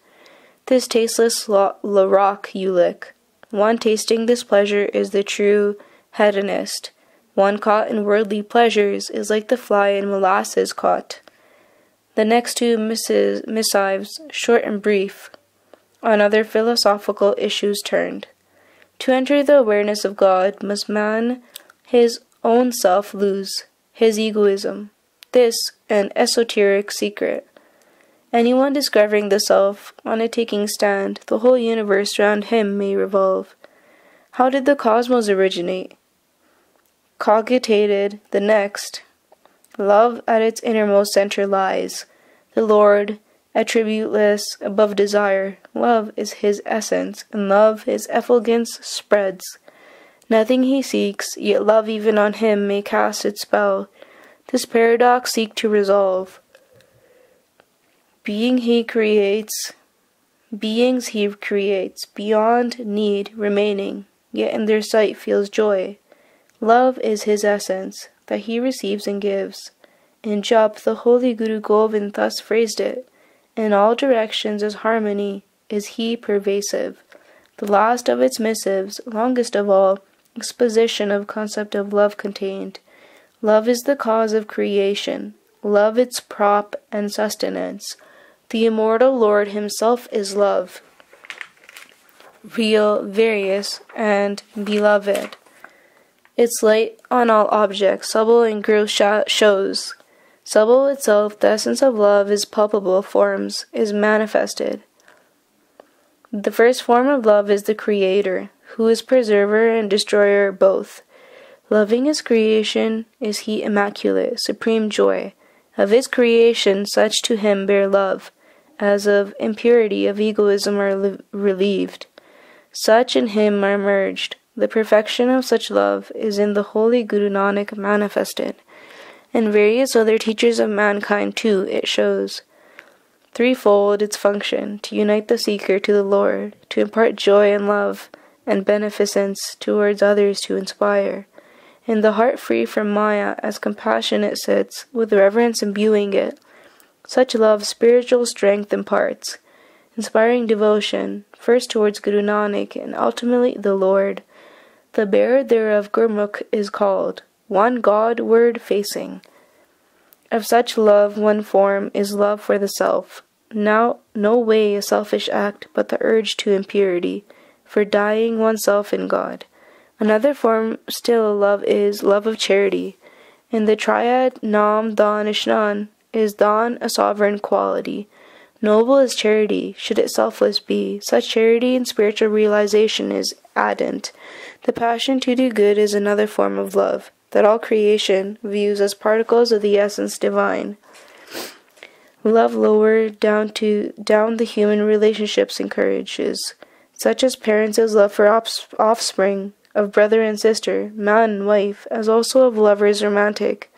This tasteless rock you lick. One tasting this pleasure is the true hedonist. One caught in worldly pleasures is like the fly in molasses caught. The next two missives, short and brief, on other philosophical issues turned. To enter the awareness of God must man his own self lose, his egoism. This an esoteric secret. Anyone discovering the self, on it taking stand, the whole universe round him may revolve. How did the cosmos originate? Cogitated the next. Love at its innermost center lies. The Lord, attributeless, above desire. Love is his essence, and love his effulgence spreads. Nothing he seeks, yet love even on him may cast its spell. This paradox seek to resolve. Beings he creates, beyond need remaining, yet in their sight feels joy. Love is his essence, that he receives and gives. In Jap, the holy Guru Govind thus phrased it, in all directions as harmony is he pervasive. The last of its missives, longest of all, exposition of concept of love contained. Love is the cause of creation, love its prop and sustenance. The immortal Lord himself is love, real, various, and beloved. Its light on all objects, subtle and gross shows. Subtle itself, the essence of love is palpable forms, is manifested. The first form of love is the Creator, who is preserver and destroyer both. Loving his creation is he immaculate, supreme joy. Of his creation such to him bear love, as of impurity of egoism are relieved. Such in him are merged. The perfection of such love is in the holy Guru Nanak manifested. And various other teachers of mankind too it shows. Threefold its function, to unite the seeker to the Lord, to impart joy and love, and beneficence towards others to inspire. In the heart free from Maya, as compassion it sits, with reverence imbuing it. Such love spiritual strength imparts, inspiring devotion, first towards Guru Nanak, and ultimately the Lord. The bearer thereof Gurmukh is called, one God word facing. Of such love one form is love for the self. Now no way a selfish act, but the urge to impurity, for dying oneself in God. Another form still love is love of charity. In the triad Nam, Dan, Ishnan is Dan a sovereign quality. Noble is charity, should it selfless be. Such charity in spiritual realization is ardent. The passion to do good is another form of love, that all creation views as particles of the essence divine. Love lower down the human relationships encourages, such as parents' love for offspring, of brother and sister, man and wife, as also of lovers romantic.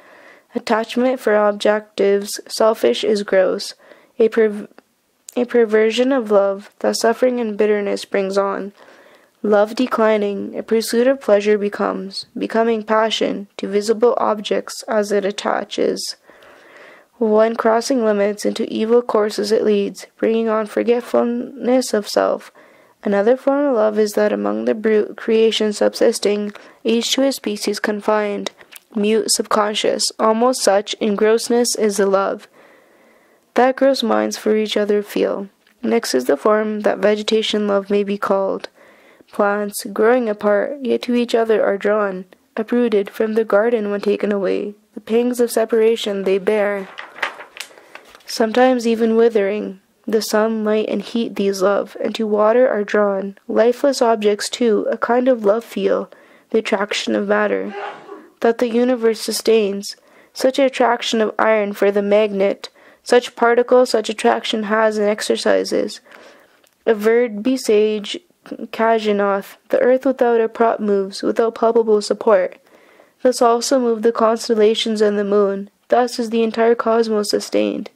Attachment for objectives, selfish is gross, a perversion of love that suffering and bitterness brings on. Love declining, a pursuit of pleasure becoming passion to visible objects as it attaches. One crossing limits into evil courses it leads, bringing on forgetfulness of self. Another form of love is that among the brute creation subsisting, each to his species confined, mute, subconscious, almost such in grossness is the love that gross minds for each other feel. Next is the form that vegetation love may be called. plants, growing apart, yet to each other are drawn, uprooted from the garden when taken away. The pangs of separation they bear, sometimes even withering. The sun, light, and heat these love, and to water are drawn. Lifeless objects, too, a kind of love feel, the attraction of matter, that the universe sustains. Such attraction of iron for the magnet, such particle, such attraction has and exercises. Averred be sage Kajinoth, the earth without a prop moves, without palpable support. Thus also move the constellations and the moon. Thus is the entire cosmos sustained.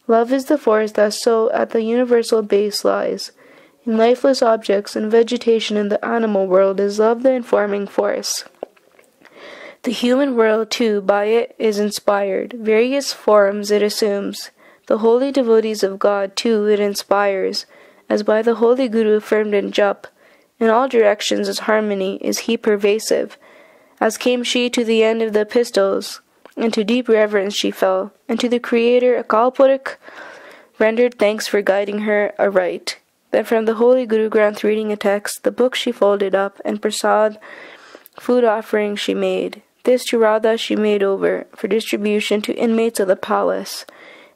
Love is the force that so at the universal base lies. In lifeless objects and vegetation in the animal world is love the informing force. The human world, too, by it is inspired. Various forms it assumes. The holy devotees of God, too, it inspires, as by the holy Guru affirmed in Jup. In all directions its harmony is he pervasive. As came she to the end of the epistles, into deep reverence she fell, and to the Creator Akalpurik rendered thanks for guiding her aright. Then from the holy Guru Granth reading a text, the book she folded up, and prasad food offering she made. This to Radha she made over, for distribution to inmates of the palace.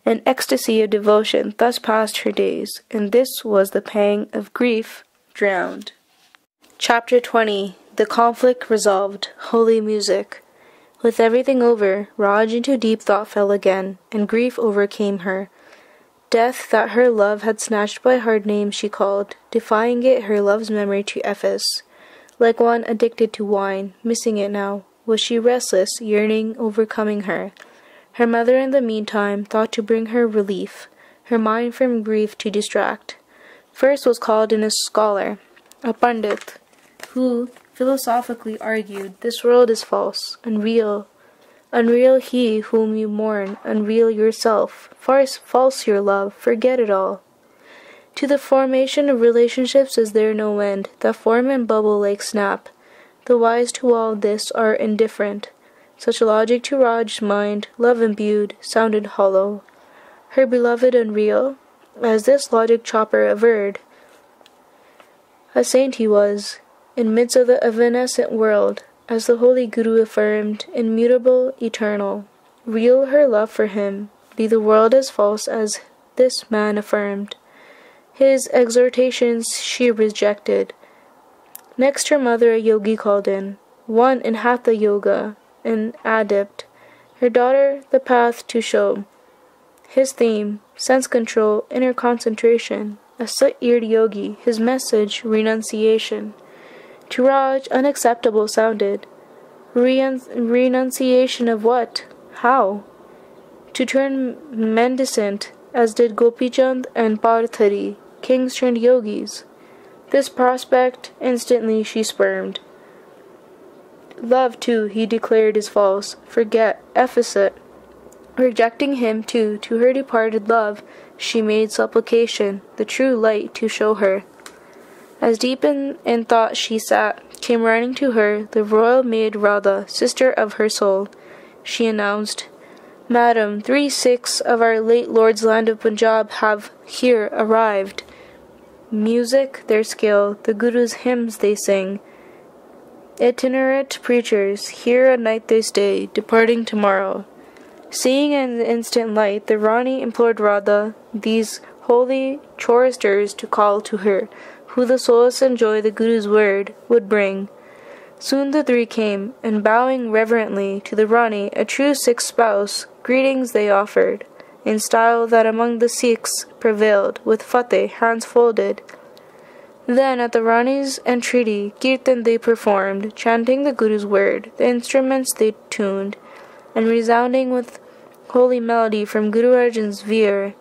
An ecstasy of devotion thus passed her days, and this was the pang of grief drowned. Chapter 20. The conflict resolved. Holy music. With everything over, Raj into deep thought fell again, and grief overcame her. Death that her love had snatched by hard names she called, defying it her love's memory to efface. Like one addicted to wine, missing it now, was she restless, yearning overcoming her. Her mother in the meantime thought to bring her relief, her mind from grief to distract. First was called in a scholar, a pandit, who philosophically argued, this world is false, unreal. Unreal he whom you mourn, unreal yourself. False your love, forget it all. To the formation of relationships is there no end, that form and bubble like snap. The wise to all this are indifferent. Such logic to Raj's mind, love imbued, sounded hollow. Her beloved unreal, as this logic chopper averred. A saint he was, in midst of the evanescent world, as the holy Guru affirmed, immutable, eternal. Real her love for him, be the world as false as this man affirmed. His exhortations she rejected. Next her mother a yogi called in, one in hatha yoga, an adept, her daughter the path to show. His theme, sense control, inner concentration, a sut-eared yogi, his message, renunciation. To Raj, unacceptable sounded. Renunciation of what? How? To turn mendicant, as did Gopichand and Parthari, kings turned yogis. This prospect instantly she spurned. Love, too, he declared is false. Forget, efface. Rejecting him, too, to her departed love, she made supplication, the true light to show her. As deep in thought she sat, came running to her the royal maid Radha, sister of her soul. She announced, Madam, 3 Sikhs of our late Lord's land of Punjab have here arrived. Music their skill, the Guru's hymns they sing. Itinerant preachers, here a night they stay, departing tomorrow. Seeing an instant light, the Rani implored Radha, these holy choristers to call to her, who the solace and joy the Guru's word would bring. Soon the 3 came, and bowing reverently to the Rani, a true Sikh spouse, greetings they offered, in style that among the Sikhs prevailed, with fateh, hands folded. Then at the Rani's entreaty, kirtan they performed, chanting the Guru's word, the instruments they tuned, and resounding with holy melody from Guru Arjan's var.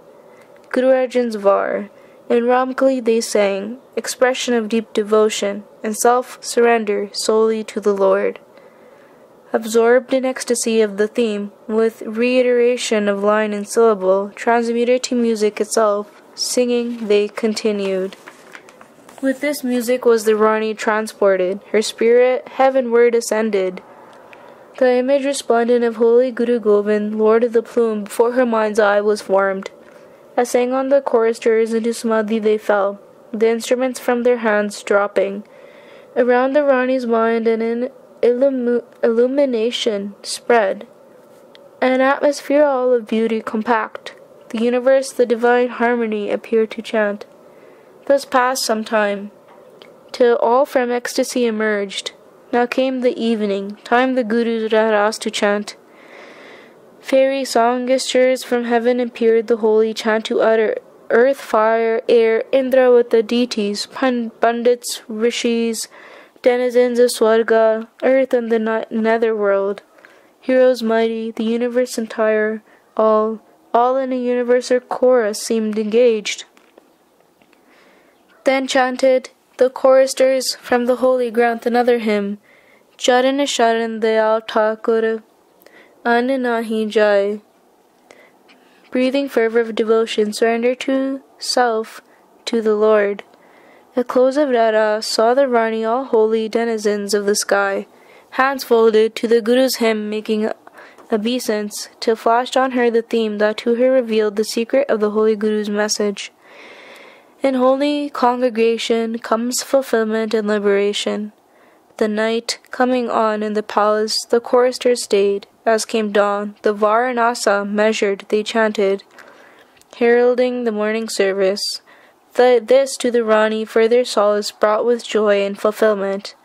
In Ramkali they sang, expression of deep devotion and self-surrender solely to the Lord. Absorbed in ecstasy of the theme, with reiteration of line and syllable, transmuted to music itself, singing they continued. With this music was the Rani transported, her spirit heavenward ascended. The image resplendent of holy Guru Govind, Lord of the Plume, before her mind's eye was formed. As sang on the choristers into samadhi they fell, the instruments from their hands dropping. Around the Rani's mind an illumination spread, an atmosphere all of beauty compact. The universe, the divine harmony, appeared to chant. Thus passed some time, till all from ecstasy emerged. Now came the evening, time the Guru's raras to chant. Fairy songsters from heaven appeared the holy chant to utter. Earth, fire, air, Indra with the deities, pundits, rishis, denizens of Swarga, earth and the netherworld, heroes mighty, the universe entire, all in a universal chorus seemed engaged. Then chanted the choristers from the holy ground another hymn, Charan Sharan Dayal Thakur, An Nahi Jai. Breathing fervor of devotion, surrender to self, to the Lord. At close of Rara saw the Rani all holy denizens of the sky, hands folded to the Guru's hymn making obeisance, till flashed on her the theme that to her revealed the secret of the holy Guru's message. In holy congregation comes fulfillment and liberation. The night coming on in the palace, the choristers stayed. As came dawn, the Varanasa measured, they chanted, heralding the morning service. This to the Rani further solace brought with joy and fulfillment.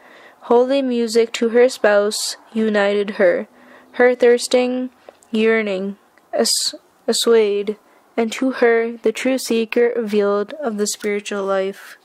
Holy music to her spouse united her thirsting yearning assuaged, and to her the true secret revealed of the spiritual life.